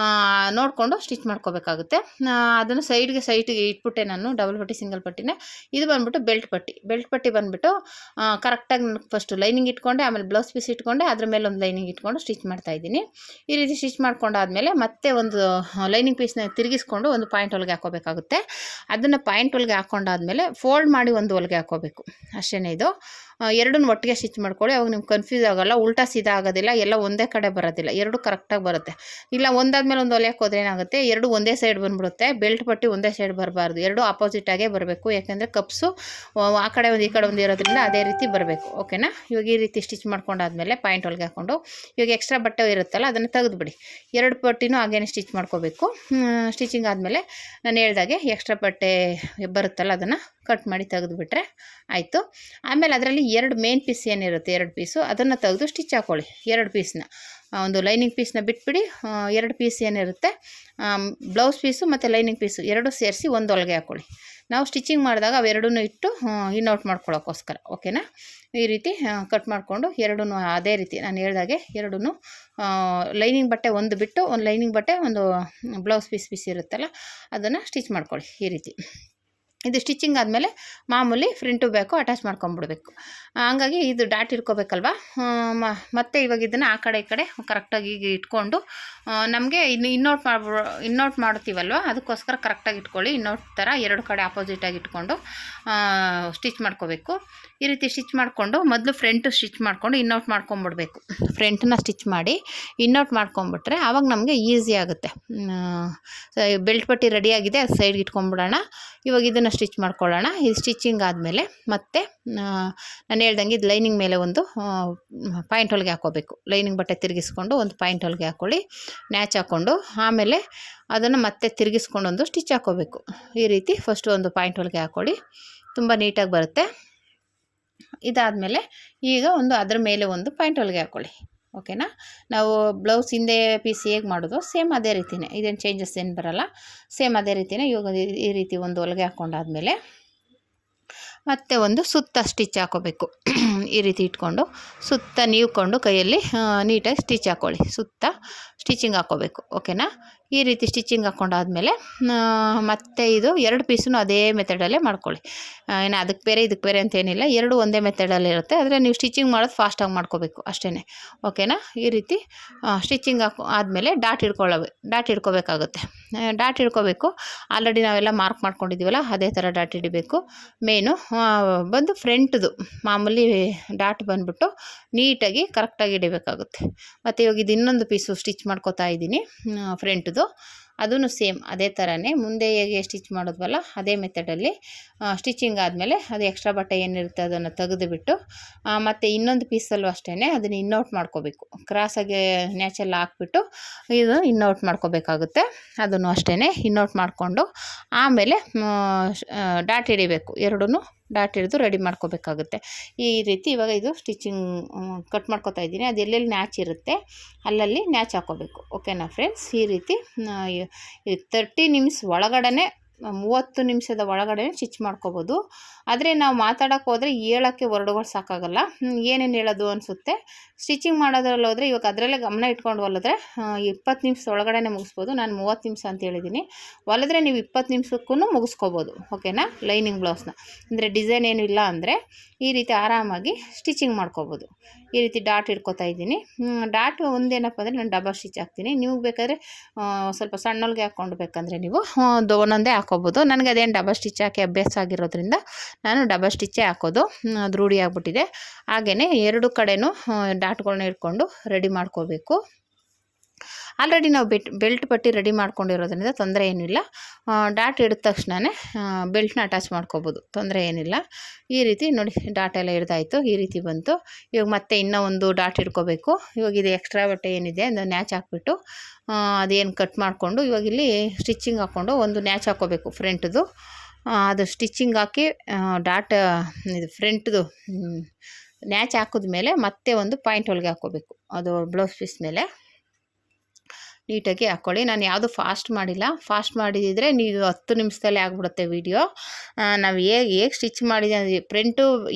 ನೋಡಿಕೊಂಡು ಸ್ಟಿಚ್ ಮಾಡ್ಕೋಬೇಕಾಗುತ್ತೆ. ಅದನ್ನು ಸೈಡ್ಗೆ ಇಟ್ಬಿಟ್ಟೆ ನಾನು ಡಬಲ್ ಪಟ್ಟಿ ಸಿಂಗಲ್ ಪಟ್ಟಿನೇ. ಇದು ಬಂದ್ಬಿಟ್ಟು ಬೆಲ್ಟ್ ಪಟ್ಟಿ ಬಂದ್ಬಿಟ್ಟು ಕರೆಕ್ಟಾಗಿ ಫಸ್ಟು ಲೈನಿಂಗ್ ಇಟ್ಕೊಂಡೆ, ಆಮೇಲೆ ಬ್ಲೌಸ್ ಪೀಸ್ ಇಟ್ಕೊಂಡೆ, ಅದ್ರ ಮೇಲೆ ಒಂದು ಲೈನಿಂಗ್ ಇಟ್ಕೊಂಡು ಸ್ಟಿಚ್ ಮಾಡ್ತಾಯಿದ್ದೀನಿ. ಈ ರೀತಿ ಸ್ಟಿಚ್ ಮಾಡ್ಕೊಂಡಾದ್ಮೇಲೆ ಮತ್ತೆ ಒಂದು ಲೈನಿಂಗ್ ಪೀಸ್ನ ತಿರುಗಿಸ್ಕೊಂಡು ಒಂದು ಪಾಯಿಂಟ್ ಹೊಲಿಗೆ ಹಾಕೋಬೇಕಾಗುತ್ತೆ. ಅದನ್ನು ಪಾಯಿಂಟ್ ಹೊಲಿಗೆ ಹಾಕ್ಕೊಂಡಾದ್ಮೇಲೆ ಆದಮೇಲೆ ಫೋಲ್ಡ್ ಮಾಡಿ ಒಂದು ಹೊಲಿಗೆ ಹಾಕ್ಕೋಬೇಕು ಅಷ್ಟೇ. ಇದು ಎರಡನ್ನೂ ಒಟ್ಟಿಗೆ ಸ್ಟಿಚ್ ಮಾಡ್ಕೊಳ್ಳಿ. ಅವಾಗ ನಿಮ್ಗೆ ಕನ್ಫ್ಯೂಸ್ ಆಗೋಲ್ಲ, ಉಲ್ಟಾ ಸೀದಾ ಆಗೋದಿಲ್ಲ, ಎಲ್ಲ ಒಂದೇ ಕಡೆ ಬರೋದಿಲ್ಲ, ಎರಡು ಕರೆಕ್ಟಾಗಿ ಬರುತ್ತೆ. ಇಲ್ಲ ಒಂದಾದ್ಮೇಲೆ ಒಂದು ಹೊಲಿಯಕ್ಕೆ ಹೋದ್ರೆ ಏನಾಗುತ್ತೆ, ಎರಡು ಒಂದೇ ಸೈಡ್ ಬಂದುಬಿಡುತ್ತೆ. ಬೆಲ್ಟ್ ಪಟ್ಟಿ ಒಂದೇ ಸೈಡ್ ಬರಬಾರ್ದು, ಎರಡು ಆಪೋಸಿಟಾಗೇ ಬರಬೇಕು. ಯಾಕೆಂದರೆ ಕಪ್ಸು ಆ ಕಡೆ ಒಂದು ಈ ಕಡೆ ಒಂದು ಇರೋದ್ರಿಂದ ಅದೇ ರೀತಿ ಬರಬೇಕು. ಓಕೆನಾ. ಇವಾಗ ಈ ರೀತಿ ಸ್ಟಿಚ್ ಮಾಡ್ಕೊಂಡಾದ್ಮೇಲೆ ಪಾಯಿಂಟ್ ಹೊಲಿಗೆ ಹಾಕ್ಕೊಂಡು ಇವಾಗ ಎಕ್ಸ್ಟ್ರಾ ಬಟ್ಟೆ ಇರುತ್ತಲ್ಲ ಅದನ್ನು ತೆಗೆದುಬಿಡಿ. ಎರಡು ಪಟ್ಟಿನೂ ಹಾಗೇನೆ ಸ್ಟಿಚ್ ಮಾಡ್ಕೋಬೇಕು. ಸ್ಟಿಚಿಂಗ್ ಆದಮೇಲೆ ನಾನು ಹೇಳ್ದಾಗೆ ಎಕ್ಸ್ಟ್ರಾ ಬಟ್ಟೆ ಬರುತ್ತಲ್ಲ ಅದನ್ನು ಕಟ್ ಮಾಡಿ ತೆಗೆದುಬಿಟ್ರೆ ಆಯಿತು. ಆಮೇಲೆ ಅದರಲ್ಲಿ ಎರಡು ಮೇನ್ ಪೀಸ್ ಏನಿರುತ್ತೆ, ಎರಡು ಪೀಸು ಅದನ್ನು ತೆಗೆದು ಸ್ಟಿಚ್ ಹಾಕ್ಕೊಳ್ಳಿ. ಎರಡು ಪೀಸ್ನ, ಒಂದು ಲೈನಿಂಗ್ ಪೀಸ್ನ ಬಿಟ್ಬಿಡಿ, ಎರಡು ಪೀಸ್ ಏನಿರುತ್ತೆ ಬ್ಲೌಸ್ ಪೀಸು ಮತ್ತು ಲೈನಿಂಗ್ ಪೀಸು ಎರಡೂ ಸೇರಿಸಿ ಒಂದು ಹೊಲಿಗೆ ಹಾಕ್ಕೊಳ್ಳಿ. ನಾವು ಸ್ಟಿಚಿಂಗ್ ಮಾಡಿದಾಗ ಅವೆರಡೂ ಇಟ್ಟು ಇನ್ಔಟ್ ಮಾಡ್ಕೊಳ್ಳೋಕ್ಕೋಸ್ಕರ. ಓಕೆನಾ. ಈ ರೀತಿ ಕಟ್ ಮಾಡಿಕೊಂಡು ಎರಡೂ ಅದೇ ರೀತಿ ನಾನು ಹೇಳ್ದಾಗೆ ಎರಡೂ ಲೈನಿಂಗ್ ಬಟ್ಟೆ ಒಂದು ಬಿಟ್ಟು ಒಂದು ಲೈನಿಂಗ್ ಬಟ್ಟೆ ಒಂದು ಬ್ಲೌಸ್ ಪೀಸ್ ಇರುತ್ತಲ್ಲ ಅದನ್ನು ಸ್ಟಿಚ್ ಮಾಡ್ಕೊಳ್ಳಿ ಈ ರೀತಿ. ಇದು ಸ್ಟಿಚಿಂಗ್ ಆದಮೇಲೆ ಮಾಮೂಲಿ ಫ್ರಂಟು ಬ್ಯಾಕು ಅಟ್ಯಾಚ್ ಮಾಡ್ಕೊಂಬಿಡ್ಬೇಕು. ಹಂಗಾಗಿ ಇದು ಡಾಟ್ ಇಟ್ಕೋಬೇಕಲ್ವ. ಮತ್ತು ಇವಾಗ ಇದನ್ನು ಆ ಕಡೆ ಈ ಕಡೆ ಕರೆಕ್ಟಾಗಿ ಈಗ ಇಟ್ಕೊಂಡು ನಮಗೆ ಇನ್ನು ಇನ್ನೌಟ್ ಮಾಡ್ತೀವಲ್ವ ಅದಕ್ಕೋಸ್ಕರ ಕರೆಕ್ಟಾಗಿ ಇಟ್ಕೊಳ್ಳಿ. ಇನ್ನೌಟ್ ಥರ ಎರಡು ಕಡೆ ಆಪೋಸಿಟಾಗಿ ಇಟ್ಕೊಂಡು ಸ್ಟಿಚ್ ಮಾಡ್ಕೋಬೇಕು. ಈ ರೀತಿ ಸ್ಟಿಚ್ ಮಾಡಿಕೊಂಡು ಮೊದಲು ಫ್ರಂಟು ಸ್ಟಿಚ್ ಮಾಡಿಕೊಂಡು ಇನ್ನೌಟ್ ಮಾಡ್ಕೊಂಬಿಡ್ಬೇಕು. ಫ್ರಂಟನ್ನ ಸ್ಟಿಚ್ ಮಾಡಿ ಇನ್ನೌಟ್ ಮಾಡ್ಕೊಂಬಿಟ್ರೆ ಆವಾಗ ನಮಗೆ ಈಸಿ ಆಗುತ್ತೆ. ಬೆಲ್ಟ್ ಪಟ್ಟಿ ರೆಡಿಯಾಗಿದೆ, ಅದು ಸೈಡ್ಗೆ ಇಟ್ಕೊಂಬಿಡೋಣ. ಇವಾಗ ಇದನ್ನು ಸ್ಟಿಚ್ ಮಾಡ್ಕೊಳ್ಳೋಣ. ಇದು ಸ್ಟಿಚಿಂಗ್ ಆದಮೇಲೆ ಮತ್ತೆ ನಾನು ಹೇಳ್ದಂಗೆ ಇದು ಲೈನಿಂಗ್ ಮೇಲೆ ಒಂದು ಪಾಯಿಂಟ್ ಹೊಲಿಗೆ ಹಾಕ್ಕೋಬೇಕು. ಲೈನಿಂಗ್ ಬಟ್ಟೆ ತಿರುಗಿಸ್ಕೊಂಡು ಒಂದು ಪಾಯಿಂಟ್ ಹೊಲಿಗೆ ಹಾಕ್ಕೊಳ್ಳಿ, ನ್ಯಾಚ್ ಹಾಕ್ಕೊಂಡು ಆಮೇಲೆ ಅದನ್ನು ಮತ್ತೆ ತಿರುಗಿಸ್ಕೊಂಡು ಒಂದು ಸ್ಟಿಚ್ ಹಾಕ್ಕೋಬೇಕು. ಈ ರೀತಿ ಫಸ್ಟು ಒಂದು ಪಾಯಿಂಟ್ ಹೊಲಿಗೆ ಹಾಕ್ಕೊಳ್ಳಿ, ತುಂಬ ನೀಟಾಗಿ ಬರುತ್ತೆ. ಇದಾದಮೇಲೆ ಈಗ ಒಂದು ಅದರ ಮೇಲೆ ಒಂದು ಪಾಯಿಂಟ್ ಹೊಲಿಗೆ ಹಾಕ್ಕೊಳ್ಳಿ. ಓಕೆನಾ. ನಾವು ಬ್ಲೌಸ್ ಹಿಂದೆ ಪೀಸ್ ಹೇಗೆ ಮಾಡೋದು ಸೇಮ್ ಅದೇ ರೀತಿಯೇ, ಇದೇನು ಚೇಂಜಸ್ ಏನು ಬರೋಲ್ಲ, ಸೇಮ್ ಅದೇ ರೀತಿಯೇ. ಇವಾಗ ಈ ರೀತಿ ಒಂದು ಹೊಲಿಗೆ ಹಾಕ್ಕೊಂಡಾದ್ಮೇಲೆ ಮತ್ತೆ ಒಂದು ಸುತ್ತ ಸ್ಟಿಚ್ ಹಾಕೋಬೇಕು. ಈ ರೀತಿ ಇಟ್ಕೊಂಡು ಸುತ್ತ ನೀವ್ಕೊಂಡು ಕೈಯಲ್ಲಿ ನೀಟಾಗಿ ಸ್ಟಿಚ್ ಹಾಕ್ಕೊಳ್ಳಿ. ಸುತ್ತ ಸ್ಟಿಚಿಂಗ್ ಹಾಕ್ಕೋಬೇಕು. ಓಕೆನಾ. ಈ ರೀತಿ ಸ್ಟಿಚಿಂಗ್ ಹಾಕ್ಕೊಂಡಾದ್ಮೇಲೆ ಮತ್ತೆ ಇದು ಎರಡು ಪೀಸನ್ನು ಅದೇ ಮೆಥಡಲ್ಲೇ ಮಾಡ್ಕೊಳ್ಳಿ. ಏನು ಅದಕ್ಕೆ ಬೇರೆ ಇದಕ್ಕೆ ಬೇರೆ ಅಂತೇನಿಲ್ಲ, ಎರಡು ಒಂದೇ ಮೆಥಡಲ್ಲಿ ಇರುತ್ತೆ. ಆದರೆ ನೀವು ಸ್ಟಿಚಿಂಗ್ ಮಾಡೋದು ಫಾಸ್ಟಾಗಿ ಮಾಡ್ಕೋಬೇಕು ಅಷ್ಟೇ. ಓಕೆನಾ. ಈ ರೀತಿ ಸ್ಟಿಚಿಂಗ್ ಆದಮೇಲೆ ಡಾಟ್ ಹಿಡ್ಕೋಬೇಕಾಗುತ್ತೆ. ಡಾಟ್ ಹಿಡ್ಕೋಬೇಕು. ಆಲ್ರೆಡಿ ನಾವೆಲ್ಲ ಮಾರ್ಕ್ ಮಾಡ್ಕೊಂಡಿದ್ದೀವಲ್ಲ ಅದೇ ಥರ ಡಾಟ್ ಹಿಡಿಬೇಕು. ಮೇನು ಬಂದು ಫ್ರಂಟ್ದು ಮಾಮೂಲಿ ಡಾಟ್ ಬಂದುಬಿಟ್ಟು ನೀಟಾಗಿ ಕರೆಕ್ಟಾಗಿ ಹಿಡಿಬೇಕಾಗುತ್ತೆ. ಮತ್ತು ಇವಾಗ ಇದು ಇನ್ನೊಂದು ಪೀಸು ಸ್ಟಿಚ್ ಮಾಡ್ಕೋತಾ ಇದ್ದೀನಿ ಫ್ರಂಟ್ದು. ಅದೂ ಸೇಮ್ ಅದೇ ಥರನೇ ಮುಂದೆ ಹೇಗೆ ಸ್ಟಿಚ್ ಮಾಡಿದ್ವಲ್ಲ ಅದೇ ಮೆಥಡಲ್ಲಿ ಸ್ಟಿಚಿಂಗ್ ಆದಮೇಲೆ ಅದು ಎಕ್ಸ್ಟ್ರಾ ಬಟ್ಟೆ ಏನಿರುತ್ತೆ ಅದನ್ನು ತೆಗೆದುಬಿಟ್ಟು ಮತ್ತು ಇನ್ನೊಂದು ಪೀಸಲ್ಲೂ ಅಷ್ಟೇ ಅದನ್ನು ಇನ್ನೌಟ್ ಮಾಡ್ಕೋಬೇಕು. ಕ್ರಾಸಾಗಿ ನ್ಯಾಚೆಲ್ಲ ಹಾಕ್ಬಿಟ್ಟು ಇದು ಇನ್ನೌಟ್ ಮಾಡ್ಕೋಬೇಕಾಗುತ್ತೆ. ಅದನ್ನು ಅಷ್ಟೇ ಇನ್ನೌಟ್ ಮಾಡಿಕೊಂಡು ಆಮೇಲೆ ಡಾಟ್ ಹಿಡಿಬೇಕು. ಎರಡೂ ಡಾಟ್ ಹಿಡಿದು ರೆಡಿ ಮಾಡ್ಕೋಬೇಕಾಗುತ್ತೆ. ಈ ರೀತಿ ಇವಾಗ ಇದು ಸ್ಟಿಚಿಂಗ್ ಕಟ್ ಮಾಡ್ಕೊತಾ ಇದ್ದೀನಿ. ಅದು ಎಲ್ಲೆಲ್ಲಿ ನ್ಯಾಚ್ ಇರುತ್ತೆ ಅಲ್ಲಲ್ಲಿ ನ್ಯಾಚ್ ಹಾಕ್ಕೋಬೇಕು. ಓಕೆನಾ ಫ್ರೆಂಡ್ಸ್. ಈ ರೀತಿ 30 ನಿಮಿಷ ಒಳಗಡೆ 30 ನಿಮಿಷದ ಒಳಗಡೆ ಸ್ಟಿಚ್ ಮಾಡ್ಕೋಬೋದು. ಆದರೆ ನಾವು ಮಾತಾಡೋಕ್ಕೆ ಹೋದರೆ ಹೇಳೋಕ್ಕೆ ವರ್ಡ್ಗಳು ಸಾಕಾಗಲ್ಲ, ಏನೇನು ಹೇಳೋದು ಅನಿಸುತ್ತೆ. ಸ್ಟಿಚಿಂಗ್ ಮಾಡೋದ್ರಲ್ಲಿ ಹೋದರೆ ಇವಾಗ ಅದರಲ್ಲೇ ಗಮನ ಇಟ್ಕೊಂಡು ಹೊಲಿದ್ರೆ 20 ನಿಮಿಷ ಒಳಗಡೆ ಮುಗಿಸ್ಬೋದು. ನಾನು 30 ನಿಮಿಷ ಅಂತ ಹೇಳಿದ್ದೀನಿ. ಹೊಲಿದ್ರೆ ನೀವು 20 ನಿಮಿಷಕ್ಕೂ ಮುಗಿಸ್ಕೋಬೋದು. ಓಕೆನಾ. ಲೈನಿಂಗ್ ಬ್ಲೌಸ್ನ ಅಂದರೆ ಡಿಸೈನ್ ಏನೂ ಇಲ್ಲ ಅಂದರೆ ಈ ರೀತಿ ಆರಾಮಾಗಿ ಸ್ಟಿಚಿಂಗ್ ಮಾಡ್ಕೋಬೋದು. ಈ ರೀತಿ ಡಾಟ್ ಹಿಡ್ಕೊತಾ ಇದ್ದೀನಿ. ಡಾಟ್ ಒಂದೇನಪ್ಪ ಅಂದರೆ ನಾನು ಡಬಲ್ ಸ್ಟಿಚ್ ಹಾಕ್ತೀನಿ. ನೀವು ಬೇಕಾದರೆ ಸ್ವಲ್ಪ ಸಣ್ಣಲ್ಗೆ ಹಾಕ್ಕೊಂಡು ಬೇಕಂದರೆ ನೀವು ಒಂದೊಂದೇ ಹಾಕ್ಕೋಬೋದು. ನನಗೆ ಅದೇನು ಡಬಲ್ ಸ್ಟಿಚ್ ಹಾಕಿ ಅಭ್ಯಾಸ ಆಗಿರೋದ್ರಿಂದ ನಾನು ಡಬಲ್ ಸ್ಟಿಚ್ಚೇ ಹಾಕೋದು, ಅದು ರೂಢಿ ಆಗಿಬಿಟ್ಟಿದೆ. ಹಾಗೆಯೇ ಎರಡು ಕಡೆನೂ ಡಾಟ್ಗಳನ್ನ ಇಟ್ಕೊಂಡು ರೆಡಿ ಮಾಡ್ಕೋಬೇಕು. ಆಲ್ರೆಡಿ ನಾವು ಬೆಲ್ಟ್ ಪಟ್ಟಿ ರೆಡಿ ಮಾಡ್ಕೊಂಡಿರೋದ್ರಿಂದ ತೊಂದರೆ ಏನಿಲ್ಲ. ಡಾಟ್ ಹಿಡಿದ ತಕ್ಷಣವೇ ಬೆಲ್ಟ್ನ ಅಟ್ಯಾಚ್ ಮಾಡ್ಕೋಬೋದು, ತೊಂದರೆ ಏನಿಲ್ಲ. ಈ ರೀತಿ ನೋಡಿ ಡಾಟ್ ಎಲ್ಲ ಹಿಡ್ದಾಯಿತು. ಈ ರೀತಿ ಬಂತು. ಇವಾಗ ಮತ್ತೆ ಇನ್ನೂ ಒಂದು ಡಾಟ್ ಹಿಡ್ಕೋಬೇಕು. ಇವಾಗ ಇದು ಎಕ್ಸ್ಟ್ರಾ ಬಟ್ಟೆ ಏನಿದೆ ಅದು ನ್ಯಾಚ್ ಹಾಕ್ಬಿಟ್ಟು ಅದೇನು ಕಟ್ ಮಾಡಿಕೊಂಡು ಇವಾಗ ಇಲ್ಲಿ ಸ್ಟಿಚಿಂಗ್ ಹಾಕ್ಕೊಂಡು ಒಂದು ನ್ಯಾಚ್ ಹಾಕ್ಕೋಬೇಕು ಫ್ರಂಟ್ದು. ಅದು ಸ್ಟಿಚಿಂಗ್ ಹಾಕಿ ಡಾಟ್ ಇದು ಫ್ರಂಟ್ದು ನ್ಯಾಚ್ ಹಾಕಿದ್ಮೇಲೆ ಮತ್ತೆ ಒಂದು ಪಾಯಿಂಟ್ ಹೊಲಿಗೆ ಹಾಕ್ಕೋಬೇಕು. ಅದು ಬ್ಲೌಸ್ ಪೀಸ್ ಮೇಲೆ ನೀಟಾಗಿ ಹಾಕ್ಕೊಳ್ಳಿ. ನಾನು ಯಾವುದು ಫಾಸ್ಟ್ ಮಾಡಿಲ್ಲ. ಫಾಸ್ಟ್ ಮಾಡಿದರೆ ನೀವು 10 ನಿಮಿಷದಲ್ಲೇ ಆಗಿಬಿಡುತ್ತೆ ವೀಡಿಯೋ. ನಾವು ಹೇಗೆ ಸ್ಟಿಚ್ ಮಾಡಿದ್ದೀನಿ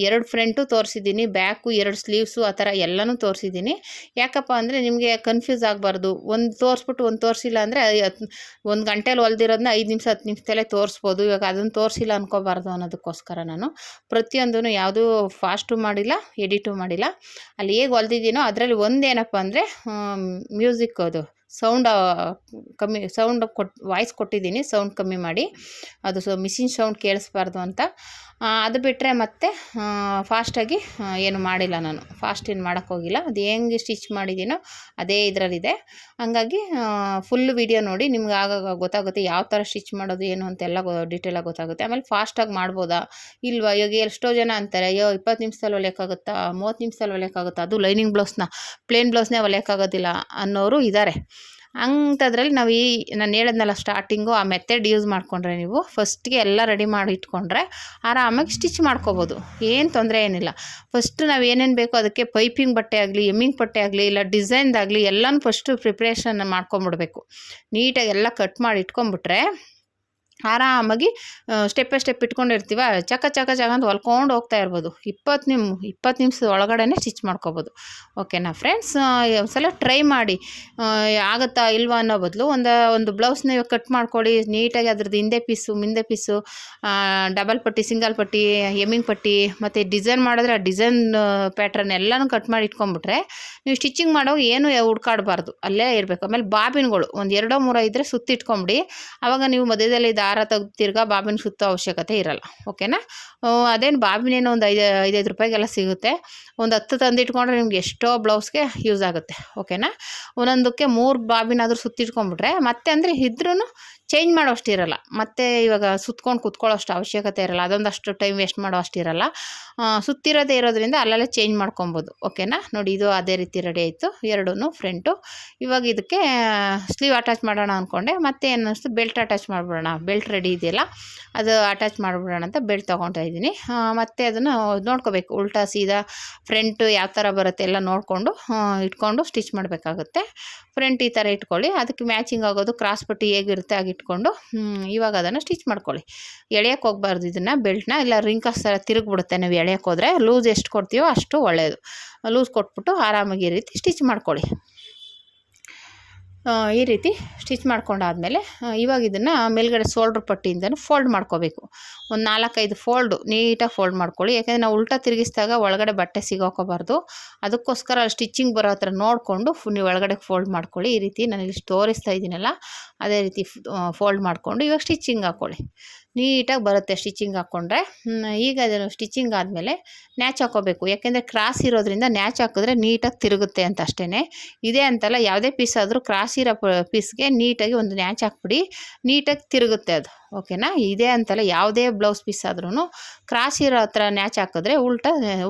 ಎರಡು ಫ್ರಂಟು ತೋರಿಸಿದ್ದೀನಿ, ಬ್ಯಾಕು 2 ಸ್ಲೀವ್ಸು ಆ ಥರ ಎಲ್ಲನೂ ತೋರಿಸಿದ್ದೀನಿ. ಯಾಕಪ್ಪ ಅಂದರೆ ನಿಮಗೆ ಕನ್ಫ್ಯೂಸ್ ಆಗಬಾರ್ದು. ಒಂದು ತೋರಿಸ್ಬಿಟ್ಟು ಒಂದು ತೋರಿಸಿಲ್ಲ ಅಂದರೆ 1 ಗಂಟೆಲಿ ಹೊಲ್ದಿರೋದನ್ನ 5 ನಿಮಿಷ 10 ನಿಮಿಷದಲ್ಲೇ ತೋರಿಸ್ಬೋದು. ಇವಾಗ ಅದನ್ನು ತೋರಿಸಿಲ್ಲ ಅಂದ್ಕೋಬಾರ್ದು ಅನ್ನೋದಕ್ಕೋಸ್ಕರ ನಾನು ಪ್ರತಿಯೊಂದೂ ಯಾವುದೂ ಫಾಸ್ಟು ಮಾಡಿಲ್ಲ, ಎಡಿಟು ಮಾಡಿಲ್ಲ. ಅಲ್ಲಿ ಹೇಗೆ ಹೊಲ್ದಿದ್ದೀನೋ ಅದರಲ್ಲಿ ಒಂದೇನಪ್ಪ ಅಂದರೆ ಮ್ಯೂಸಿಕ್ ಅದು ಸೌಂಡ್ ಕಮ್ಮಿ ಸೌಂಡ್ ವಾಯ್ಸ್ ಕೊಟ್ಟಿದ್ದೀನಿ, ಸೌಂಡ್ ಕಮ್ಮಿ ಮಾಡಿ, ಅದು ಮಿಷಿನ್ ಸೌಂಡ್ ಕೇಳಿಸ್ಬಾರ್ದು ಅಂತ. ಅದು ಬಿಟ್ಟರೆ ಮತ್ತೆ ಫಾಸ್ಟಾಗಿ ಏನು ಮಾಡಿಲ್ಲ, ನಾನು ಫಾಸ್ಟ್ ಏನು ಮಾಡೋಕ್ಕೋಗಿಲ್ಲ. ಅದು ಹೆಂಗೆ ಸ್ಟಿಚ್ ಮಾಡಿದ್ದೀನೋ ಅದೇ ಇದರಲ್ಲಿದೆ. ಹಂಗಾಗಿ ಫುಲ್ ವಿಡಿಯೋ ನೋಡಿ, ನಿಮ್ಗೆ ಆಗಾಗ ಗೊತ್ತಾಗುತ್ತೆ ಯಾವ ಥರ ಸ್ಟಿಚ್ ಮಾಡೋದು ಏನು ಅಂತೆಲ್ಲ ಡೀಟೇಲಾಗಿ ಗೊತ್ತಾಗುತ್ತೆ. ಆಮೇಲೆ ಫಾಸ್ಟಾಗಿ ಮಾಡ್ಬೋದಾ ಇಲ್ವಾ? ಇವಾಗ ಎಷ್ಟೋ ಜನ ಅಂತಾರೆ, ಅಯ್ಯೋ 20 ನಿಮಿಷದಲ್ಲಿ ಹೊಲಿಯೋಕ್ಕಾಗುತ್ತಾ, 30 ನಿಮಿಷದಲ್ಲಿ ಹೊಲಿಯೋಕ್ಕಾಗುತ್ತಾ, ಅದು ಲೈನಿಂಗ್ ಬ್ಲೌಸ್ನ, ಪ್ಲೇನ್ ಬ್ಲೌಸ್ನೇ ಹೊಲಿಯೋಕ್ಕಾಗೋದಿಲ್ಲ ಅನ್ನೋರು ಇದ್ದಾರೆ. ಅಂಥದ್ರಲ್ಲಿ ನಾವು ನಾನು ಹೇಳಿದ್ನಲ್ಲ ಸ್ಟಾರ್ಟಿಂಗು, ಆ ಮೆಥಡ್ ಯೂಸ್ ಮಾಡಿಕೊಂಡ್ರೆ ನೀವು ಫಸ್ಟ್ಗೆ ಎಲ್ಲ ರೆಡಿ ಮಾಡಿ ಇಟ್ಕೊಂಡ್ರೆ ಆರಾಮಾಗಿ ಸ್ಟಿಚ್ ಮಾಡ್ಕೋಬೋದು, ಏನು ತೊಂದರೆ ಏನಿಲ್ಲ. ಫಸ್ಟು ನಾವು ಏನೇನು ಬೇಕೋ ಅದಕ್ಕೆ ಪೈಪಿಂಗ್ ಬಟ್ಟೆ ಆಗಲಿ, ಎಮ್ಮಿಂಗ್ ಬಟ್ಟೆ ಆಗಲಿ, ಇಲ್ಲ ಡಿಸೈನ್ದಾಗಲಿ ಎಲ್ಲನೂ ಫಸ್ಟು ಪ್ರಿಪ್ರೇಷನ್ ಮಾಡ್ಕೊಂಬಿಡ್ಬೇಕು. ನೀಟಾಗಿ ಎಲ್ಲ ಕಟ್ ಮಾಡಿ ಇಟ್ಕೊಂಬಿಟ್ರೆ ಆರಾಮಾಗಿ ಸ್ಟೆಪ್ ಬೈ ಸ್ಟೆಪ್ ಇಟ್ಕೊಂಡಿರ್ತೀವ, ಚಕ ಚಕ ಚಕ ಅಂತ ಹೊಲ್ಕೊಂಡು ಹೋಗ್ತಾ ಇರ್ಬೋದು. 20 ನಿಮಿಷದ ಒಳಗಡೆ ಸ್ಟಿಚ್ ಮಾಡ್ಕೊಬೋದು. ಓಕೆನಾ ಫ್ರೆಂಡ್ಸ್? ಒಂದ್ಸಲ ಟ್ರೈ ಮಾಡಿ, ಆಗುತ್ತಾ ಇಲ್ವಾ ಅನ್ನೋ ಬದಲು ಒಂದು ಬ್ಲೌಸ್ನ ಇವಾಗ ಕಟ್ ಮಾಡ್ಕೊಳ್ಳಿ ನೀಟಾಗಿ. ಅದ್ರದ್ದು ಹಿಂದೆ ಪೀಸು ಮುಂದೆ ಪೀಸು, ಡಬಲ್ ಪಟ್ಟಿ, ಸಿಂಗಲ್ ಪಟ್ಟಿ, ಎಮ್ಮಿಂಗ್ ಪಟ್ಟಿ, ಮತ್ತು ಡಿಸೈನ್ ಮಾಡಿದ್ರೆ ಆ ಡಿಸೈನ್ ಪ್ಯಾಟ್ರನ್ ಎಲ್ಲನೂ ಕಟ್ ಮಾಡಿ ಇಟ್ಕೊಂಬಿಟ್ರೆ ನೀವು ಸ್ಟಿಚಿಂಗ್ ಮಾಡೋವಾಗ ಏನು ಹುಡ್ಕಾಡಬಾರ್ದು, ಅಲ್ಲೇ ಇರಬೇಕು. ಆಮೇಲೆ ಬಾಬಿನ್ಗಳು ಒಂದು 2-3 ಇದ್ದರೆ ಸುತ್ತಿಟ್ಕೊಂಬಿಡಿ. ಆವಾಗ ನೀವು ಮಧ್ಯದಲ್ಲಿ ದಾರ ತೆಗೆದು ತಿರ್ಗಾ ಬಾಬಿನ್ ಸುತ್ತೋ ಅವಶ್ಯಕತೆ ಇರಲ್ಲ. ಓಕೆನಾ? ಅದೇನು ಬಾಬಿನೇನೋ ಒಂದು 5 ರೂಪಾಯಿಗೆಲ್ಲ ಸಿಗುತ್ತೆ. ಒಂದು 10 ತಂದಿಟ್ಕೊಂಡ್ರೆ ನಿಮ್ಗೆ ಎಷ್ಟೋ ಬ್ಲೌಸ್ಗೆ ಯೂಸ್ ಆಗುತ್ತೆ. ಓಕೆನಾ? ಒಂದೊಂದಕ್ಕೆ 3 ಬಾಬಿನಾದರೂ ಸುತ್ತಿಟ್ಕೊಂಡ್ಬಿಟ್ರೆ ಮತ್ತೆ ಅಂದರೆ ಇದ್ರೂ ಚೇಂಜ್ ಮಾಡೋ ಅಷ್ಟಿರಲ್ಲ. ಮತ್ತು ಇವಾಗ ಸುತ್ಕೊಂಡು ಕೂತ್ಕೊಳ್ಳೋ ಅಷ್ಟು ಅವಶ್ಯಕತೆ ಇರಲ್ಲ, ಅದೊಂದಷ್ಟು ಟೈಮ್ ವೇಸ್ಟ್ ಮಾಡೋ ಅಷ್ಟಿರಲ್ಲ. ಸುತ್ತಿರೋದೇ ಇರೋದ್ರಿಂದ ಅಲ್ಲಲ್ಲೇ ಚೇಂಜ್ ಮಾಡ್ಕೊಬೋದು. ಓಕೆನಾ? ನೋಡಿ, ಇದು ಅದೇ ರೀತಿ ರೆಡಿ ಆಯಿತು ಎರಡೂ ಫ್ರಂಟು. ಇವಾಗ ಇದಕ್ಕೆ ಸ್ಲೀವ್ ಅಟ್ಯಾಚ್ ಮಾಡೋಣ ಅಂದ್ಕೊಂಡೆ, ಮತ್ತೆ ಏನು ಅನ್ನಿಸ್ತು, ಬೆಲ್ಟ್ ಅಟ್ಯಾಚ್ ಮಾಡಿಬಿಡೋಣ. ಬೆಲ್ಟ್ ರೆಡಿ ಇದೆಯಲ್ಲ, ಅದು ಅಟ್ಯಾಚ್ ಮಾಡಿಬಿಡೋಣ ಅಂತ ಬೆಲ್ಟ್ ತೊಗೊತಾ ಇದ್ದೀನಿ. ಮತ್ತು ಅದನ್ನು ನೋಡ್ಕೋಬೇಕು, ಉಲ್ಟಾ ಸೀದಾ ಫ್ರಂಟು ಯಾವ ಥರ ಬರುತ್ತೆ ಎಲ್ಲ ನೋಡಿಕೊಂಡು ಇಟ್ಕೊಂಡು ಸ್ಟಿಚ್ ಮಾಡಬೇಕಾಗುತ್ತೆ. ಫ್ರಂಟ್ ಈ ಥರ ಇಟ್ಕೊಳ್ಳಿ, ಅದಕ್ಕೆ ಮ್ಯಾಚಿಂಗ್ ಆಗೋದು ಕ್ರಾಸ್ ಪಟ್ಟಿ ಹೇಗಿರುತ್ತೆ ಆಗಿ ಇಟ್ಕೊಂಡು ಇವಾಗ ಅದನ್ನು ಸ್ಟಿಚ್ ಮಾಡ್ಕೊಳ್ಳಿ. ಎಳೆಯೋಕ್ಕೆ ಹೋಗ್ಬಾರ್ದು ಇದನ್ನು, ಬೆಲ್ಟ್ನ, ಇಲ್ಲ ರಿಂಕಸ್ ತಿರುಗಿಬಿಡುತ್ತೆ. ನೀವು ಎಳೆಯೋಕ್ಕೆ ಹೋದರೆ ಲೂಸ್ ಎಷ್ಟು ಕೊಡ್ತೀವೋ ಅಷ್ಟು ಒಳ್ಳೆಯದು. ಲೂಸ್ ಕೊಟ್ಬಿಟ್ಟು ಆರಾಮಾಗಿ ಈ ರೀತಿ ಸ್ಟಿಚ್ ಮಾಡ್ಕೊಳ್ಳಿ. ಈ ರೀತಿ ಸ್ಟಿಚ್ ಮಾಡ್ಕೊಂಡಾದಮೇಲೆ ಇವಾಗ ಇದನ್ನು ಮೇಲ್ಗಡೆ ಶೋಲ್ಡ್ರ್ ಪಟ್ಟಿಯಿಂದನೂ ಫೋಲ್ಡ್ ಮಾಡ್ಕೋಬೇಕು. ಒಂದು 4-5 ಫೋಲ್ಡು ನೀಟಾಗಿ ಫೋಲ್ಡ್ ಮಾಡ್ಕೊಳ್ಳಿ. ಯಾಕೆಂದರೆ ನಾವು ಉಲ್ಟಾ ತಿರುಗಿಸಿದಾಗ ಒಳಗಡೆ ಬಟ್ಟೆ ಸಿಗೋಕೋಬಾರ್ದು. ಅದಕ್ಕೋಸ್ಕರ ಸ್ಟಿಚಿಂಗ್ ಬರೋ ಹತ್ರ ನೋಡಿಕೊಂಡು ನೀವು ಒಳಗಡೆ ಫೋಲ್ಡ್ ಮಾಡ್ಕೊಳ್ಳಿ. ಈ ರೀತಿ ನಾನು ಇಲ್ಲಿ ತೋರಿಸ್ತಾ ಇದ್ದೀನಲ್ಲ ಅದೇ ರೀತಿ ಫೋಲ್ಡ್ ಮಾಡಿಕೊಂಡು ಇವಾಗ ಸ್ಟಿಚಿಂಗ್ ಹಾಕ್ಕೊಳ್ಳಿ. ನೀಟಾಗಿ ಬರುತ್ತೆ ಸ್ಟಿಚಿಂಗ್ ಹಾಕ್ಕೊಂಡ್ರೆ. ಈಗ ಅದನ್ನು ಸ್ಟಿಚಿಂಗ್ ಆದಮೇಲೆ ನ್ಯಾಚ್ ಹಾಕ್ಕೋಬೇಕು. ಯಾಕೆಂದರೆ ಕ್ರಾಸ್ ಇರೋದ್ರಿಂದ ನ್ಯಾಚ್ ಹಾಕಿದ್ರೆ ನೀಟಾಗಿ ತಿರುಗುತ್ತೆ ಅಂತ ಅಷ್ಟೇ. ಇದೇ ಅಂತಲ್ಲ, ಯಾವುದೇ ಪೀಸ್ ಆದರೂ ಕ್ರಾಸ್ ಇರೋ ಪೀಸ್ಗೆ ನೀಟಾಗಿ ಒಂದು ನ್ಯಾಚ್ ಹಾಕ್ಬಿಡಿ, ನೀಟಾಗಿ ತಿರುಗುತ್ತೆ ಅದು. ಓಕೆನಾ? ಇದೇ ಅಂತಲ್ಲ, ಯಾವುದೇ ಬ್ಲೌಸ್ ಪೀಸ್ ಆದ್ರೂ ಕ್ರಾಸ್ ಇರೋ ಹತ್ರ ನ್ಯಾಚ್ ಹಾಕಿದ್ರೆ ಉಲ್ಟಾ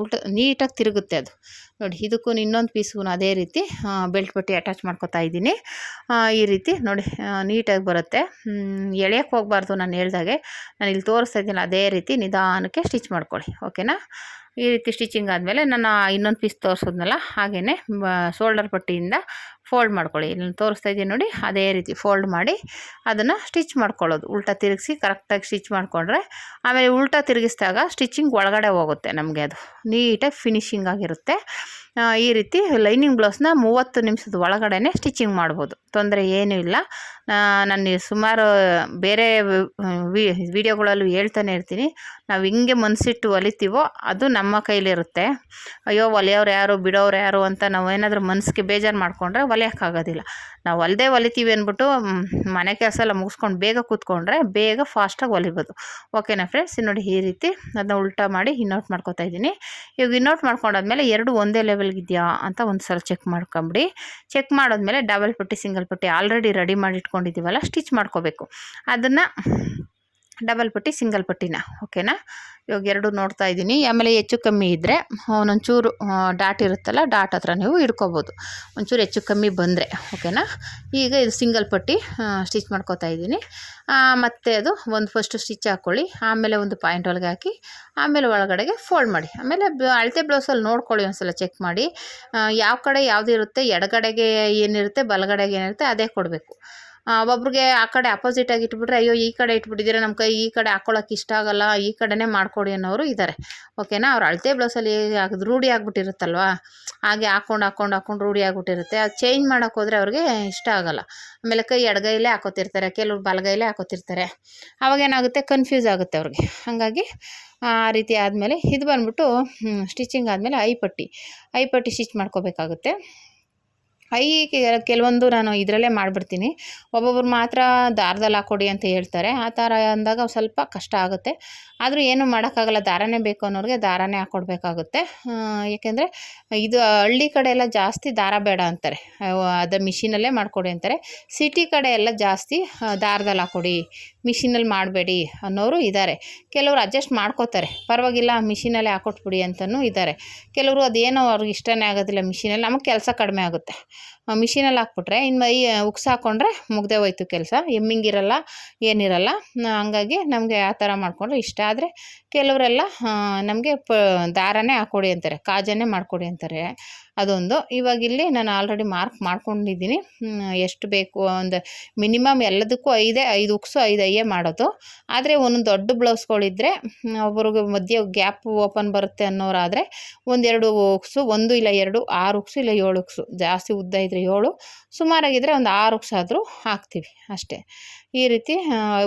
ನೀಟಾಗಿ ತಿರುಗುತ್ತೆ ಅದು. ನೋಡಿ, ಇದಕ್ಕೂ ಇನ್ನೊಂದು ಪೀಸ್ಗೂ ಅದೇ ರೀತಿ ಬೆಲ್ಟ್ ಪಟ್ಟಿ ಅಟ್ಯಾಚ್ ಮಾಡ್ಕೊತಾ ಇದ್ದೀನಿ. ಈ ರೀತಿ ನೋಡಿ ನೀಟಾಗಿ ಬರುತ್ತೆ. ಎಳೆಯೋಕ್ಕೆ ಹೋಗಬಾರ್ದು, ನಾನು ಹೇಳ್ದಾಗೆ. ನಾನು ಇಲ್ಲಿ ತೋರಿಸ್ತಾ ಇದ್ದೀನಿ ಅದೇ ರೀತಿ ನಿಧಾನಕ್ಕೆ ಸ್ಟಿಚ್ ಮಾಡ್ಕೊಳ್ಳಿ. ಓಕೆನಾ? ಈ ರೀತಿ ಸ್ಟಿಚಿಂಗ್ ಆದಮೇಲೆ ನಾನು ಇನ್ನೊಂದು ಪೀಸ್ ತೋರಿಸೋದ್ನಲ್ಲ ಹಾಗೆಯೇ ಶೋಲ್ಡರ್ ಪಟ್ಟಿಯಿಂದ ಫೋಲ್ಡ್ ಮಾಡ್ಕೊಳ್ಳಿ. ಇಲ್ಲಿ ತೋರಿಸ್ತಾ ಇದ್ದೀನಿ ನೋಡಿ, ಅದೇ ರೀತಿ ಫೋಲ್ಡ್ ಮಾಡಿ ಅದನ್ನು ಸ್ಟಿಚ್ ಮಾಡ್ಕೊಳ್ಳೋದು. ಉಲ್ಟಾ ತಿರುಗಿಸಿ ಕರೆಕ್ಟಾಗಿ ಸ್ಟಿಚ್ ಮಾಡಿಕೊಂಡ್ರೆ ಆಮೇಲೆ ಉಲ್ಟಾ ತಿರುಗಿಸಿದಾಗ ಸ್ಟಿಚಿಂಗ್ ಒಳಗಡೆ ಹೋಗುತ್ತೆ, ನಮಗೆ ಅದು ನೀಟಾಗಿ ಫಿನಿಶಿಂಗ್ ಆಗಿರುತ್ತೆ. ಈ ರೀತಿ ಲೈನಿಂಗ್ ಬ್ಲೌಸ್ನ 30 ನಿಮಿಷದ ಒಳಗಡೆ ಸ್ಟಿಚಿಂಗ್ ಮಾಡ್ಬೋದು, ತೊಂದರೆ ಏನೂ ಇಲ್ಲ. ನಾನು ಸುಮಾರು ಬೇರೆ ವಿಡಿಯೋಗಳಲ್ಲೂ ಹೇಳ್ತಾನೆ ಇರ್ತೀನಿ, ನಾವು ಹಿಂಗೆ ಮನಸ್ಸಿಟ್ಟು ಹೊಲಿತೀವೋ ಅದು ನಮ್ಮ ಕೈಲಿರುತ್ತೆ. ಅಯ್ಯೋ ಹೊಲಿಯೋರು ಯಾರು ಬಿಡೋರು ಯಾರು ಅಂತ ನಾವು ಏನಾದರೂ ಮನಸ್ಸಿಗೆ ಬೇಜಾರು ಮಾಡಿಕೊಂಡ್ರೆ ಹೊಲಿಯೋಕ್ಕಾಗೋದಿಲ್ಲ. ನಾವು ಹೊಲಿತೀವಿ ಅಂದ್ಬಿಟ್ಟು ಮನೆ ಕೆಲಸ ಎಲ್ಲ ಮುಗಿಸ್ಕೊಂಡು ಬೇಗ ಕೂತ್ಕೊಂಡ್ರೆ ಬೇಗ ಫಾಸ್ಟಾಗಿ ಹೊಲಿಬೋದು. ಓಕೆನಾ ಫ್ರೆಂಡ್ಸ್? ನೋಡಿ, ಈ ರೀತಿ ಅದನ್ನ ಉಲ್ಟಾ ಮಾಡಿ ಇನ್ಔಟ್ ಮಾಡ್ಕೊತಾ ಇದ್ದೀನಿ. ಇವಾಗ ಇನ್ಔಟ್ ಮಾಡ್ಕೊಂಡಾದ್ಮೇಲೆ ಎರಡು ಒಂದೇ ಲೆವೆಲ್ಗಿದೆಯಾ ಅಂತ ಒಂದು ಸಲ ಚೆಕ್ ಮಾಡ್ಕೊಂಬಿಡಿ. ಚೆಕ್ ಮಾಡಾದ್ಮೇಲೆ ಡಬಲ್ ಪಟ್ಟಿ ಸಿಂಗಲ್ ಪಟ್ಟಿ ಆಲ್ರೆಡಿ ರೆಡಿ ಮಾಡಿ ಇಟ್ಕೊಂಡಿದ್ದೀವಲ್ಲ, ಸ್ಟಿಚ್ ಮಾಡ್ಕೋಬೇಕು. ಅದನ್ನು ಡಬಲ್ ಪಟ್ಟಿ ಸಿಂಗಲ್ ಪಟ್ಟಿನ. ಓಕೆನಾ? ಇವಾಗ ಎರಡು ನೋಡ್ತಾ ಇದ್ದೀನಿ. ಆಮೇಲೆ ಹೆಚ್ಚು ಕಮ್ಮಿ ಇದ್ದರೆ ಒಂದೊಂಚೂರು ಡಾಟ್ ಇರುತ್ತಲ್ಲ, ಡಾಟ್ ಹತ್ರ ನೀವು ಇಡ್ಕೋಬೋದು, ಒಂಚೂರು ಹೆಚ್ಚು ಕಮ್ಮಿ ಬಂದರೆ. ಓಕೆನಾ? ಈಗ ಇದು ಸಿಂಗಲ್ ಪಟ್ಟಿ ಸ್ಟಿಚ್ ಮಾಡ್ಕೋತಾ ಇದ್ದೀನಿ. ಮತ್ತು ಅದು ಒಂದು ಫಸ್ಟ್ ಸ್ಟಿಚ್ ಹಾಕ್ಕೊಳ್ಳಿ, ಆಮೇಲೆ ಒಂದು ಪಾಯಿಂಟ್ ಒಳಗೆ ಹಾಕಿ, ಆಮೇಲೆ ಒಳಗಡೆಗೆ ಫೋಲ್ಡ್ ಮಾಡಿ. ಆಮೇಲೆ ಅಳತೆ ಬ್ಲೌಸಲ್ಲಿ ನೋಡ್ಕೊಳ್ಳಿ, ಒಂದ್ಸಲ ಚೆಕ್ ಮಾಡಿ ಯಾವ ಕಡೆ ಯಾವುದು ಇರುತ್ತೆ, ಎಡಗಡೆಗೆ ಏನಿರುತ್ತೆ ಬಲಗಡೆಗೆ ಏನಿರುತ್ತೆ ಅದೇ ಕೊಡಬೇಕು. ಒಬ್ರಿಗೆ ಆ ಕಡೆ ಅಪೋಸಿಟಾಗಿ ಇಟ್ಬಿಟ್ರೆ, ಅಯ್ಯೋ ಈ ಕಡೆ ಇಟ್ಬಿಟ್ಟಿದ್ದೀರ, ನಮ್ಮ ಕೈ ಈ ಕಡೆ ಹಾಕ್ಕೊಳ್ಳೋಕೆ ಇಷ್ಟ ಆಗೋಲ್ಲ, ಈ ಕಡೆನೇ ಮಾಡಿಕೊಡಿ ಅನ್ನೋರು ಇದ್ದಾರೆ. ಓಕೆನಾ? ಅವ್ರು ಅಳತೆ ಬ್ಲೌಸಲ್ಲಿ ಹಾಕಿದ್ ರೂಢಿ ಆಗಿಬಿಟ್ಟಿರುತ್ತಲ್ವ, ಹಾಗೆ ಹಾಕ್ಕೊಂಡು ರೂಢಿ ಆಗಿಬಿಟ್ಟಿರುತ್ತೆ. ಅದು ಚೇಂಜ್ ಮಾಡೋಕೆ ಹೋದರೆ ಅವ್ರಿಗೆ ಇಷ್ಟ ಆಗೋಲ್ಲ. ಆಮೇಲೆ ಕೈ ಎಡಗೈಲೇ ಹಾಕೋತಿರ್ತಾರೆ, ಕೆಲವ್ರು ಬಲಗೈಲೇ ಹಾಕೋತಿರ್ತಾರೆ. ಅವಾಗೇನಾಗುತ್ತೆ, ಕನ್ಫ್ಯೂಸ್ ಆಗುತ್ತೆ ಅವ್ರಿಗೆ. ಹಾಗಾಗಿ ಆ ರೀತಿ ಆದಮೇಲೆ ಇದು ಬಂದ್ಬಿಟ್ಟು ಸ್ಟಿಚಿಂಗ್ ಆದಮೇಲೆ ಐ ಪಟ್ಟಿ ಸ್ಟಿಚ್ ಮಾಡ್ಕೋಬೇಕಾಗುತ್ತೆ. ಕೈ ಕೆಲವೊಂದು ನಾನು ಇದರಲ್ಲೇ ಮಾಡಿಬಿಡ್ತೀನಿ. ಒಬ್ಬೊಬ್ರು ಮಾತ್ರ ದಾರದಲ್ಲಿ ಹಾಕ್ಕೊಡಿ ಅಂತ ಹೇಳ್ತಾರೆ. ಆ ಥರ ಅಂದಾಗ ಸ್ವಲ್ಪ ಕಷ್ಟ ಆಗುತ್ತೆ. ಆದರೂ ಏನೂ ಮಾಡೋಕ್ಕಾಗಲ್ಲ, ದಾರನೇ ಬೇಕು ಅನ್ನೋರಿಗೆ ದಾರನೇ ಹಾಕ್ಕೊಡ್ಬೇಕಾಗುತ್ತೆ. ಏಕೆಂದರೆ ಇದು ಹಳ್ಳಿ ಕಡೆ ಎಲ್ಲ ಜಾಸ್ತಿ ದಾರ ಬೇಡ ಅಂತಾರೆ, ಅದು ಮಿಷಿನಲ್ಲೇ ಮಾಡಿಕೊಡಿ ಅಂತಾರೆ. ಸಿಟಿ ಕಡೆ ಎಲ್ಲ ಜಾಸ್ತಿ ದಾರದಲ್ಲಿ ಹಾಕ್ಕೊಡಿ, ಮಿಷಿನಲ್ಲಿ ಮಾಡಬೇಡಿ ಅನ್ನೋರು ಇದ್ದಾರೆ. ಕೆಲವರು ಅಡ್ಜಸ್ಟ್ ಮಾಡ್ಕೋತಾರೆ, ಪರವಾಗಿಲ್ಲ ಮಿಷಿನಲ್ಲೇ ಹಾಕ್ಕೊಟ್ಬಿಡಿ ಅಂತಲೂ ಇದ್ದಾರೆ. ಕೆಲವರು ಅದೇನೋ ಅವ್ರಿಗೆ ಇಷ್ಟನೇ ಆಗೋದಿಲ್ಲ ಮಿಷಿನಲ್ಲಿ, ನಮಗೆ ಕೆಲಸ ಕಡಿಮೆ ಆಗುತ್ತೆ. ಮಿಷಿನಲ್ಲಿ ಹಾಕ್ಬಿಟ್ರೆ ಇನ್ನು ಉಕ್ಸ್ ಹಾಕ್ಕೊಂಡ್ರೆ ಮುಗ್ದೇ ಹೋಯ್ತು ಕೆಲಸ, ಎಮ್ಮಿಂಗಿರಲ್ಲ ಏನಿರಲ್ಲ. ಹಂಗಾಗಿ ನಮಗೆ ಆ ಥರ ಮಾಡಿಕೊಂಡ್ರೆ ಇಷ್ಟ. ಆದರೆ ಕೆಲವರೆಲ್ಲ ನಮಗೆ ದಾರನೇ ಹಾಕ್ಕೊಡಿ ಅಂತಾರೆ, ಕಾಜನ್ನೇ ಮಾಡಿಕೊಡಿ ಅಂತಾರೆ. ಅದೊಂದು ಇವಾಗ ಇಲ್ಲಿ ನಾನು ಆಲ್ರೆಡಿ ಮಾರ್ಕ್ ಮಾಡ್ಕೊಂಡಿದ್ದೀನಿ. ಎಷ್ಟು ಬೇಕು ಒಂದು ಮಿನಿಮಮ್ ಎಲ್ಲದಕ್ಕೂ 5 ಉಕ್ಸು 5 ಅಯ್ಯೇ ಮಾಡೋದು. ಆದರೆ ಒಂದೊಂದು ದೊಡ್ಡ ಬ್ಲೌಸ್ಗಳಿದ್ದರೆ ಒಬ್ರಿಗೆ ಮಧ್ಯೆ ಗ್ಯಾಪ್ ಓಪನ್ ಬರುತ್ತೆ ಅನ್ನೋರಾದರೆ 1-2 ಉಕ್ಸು, 1 ಇಲ್ಲ 2, 6 ಉಕ್ಸು ಇಲ್ಲ 7 ಉಕ್ಸು, ಜಾಸ್ತಿ ಉದ್ದ ಇದ್ದರೆ 7, ಸುಮಾರಾಗಿದ್ದರೆ ಒಂದು 6 ಉಕ್ಸು ಆದರೂ ಹಾಕ್ತೀವಿ ಅಷ್ಟೇ. ಈ ರೀತಿ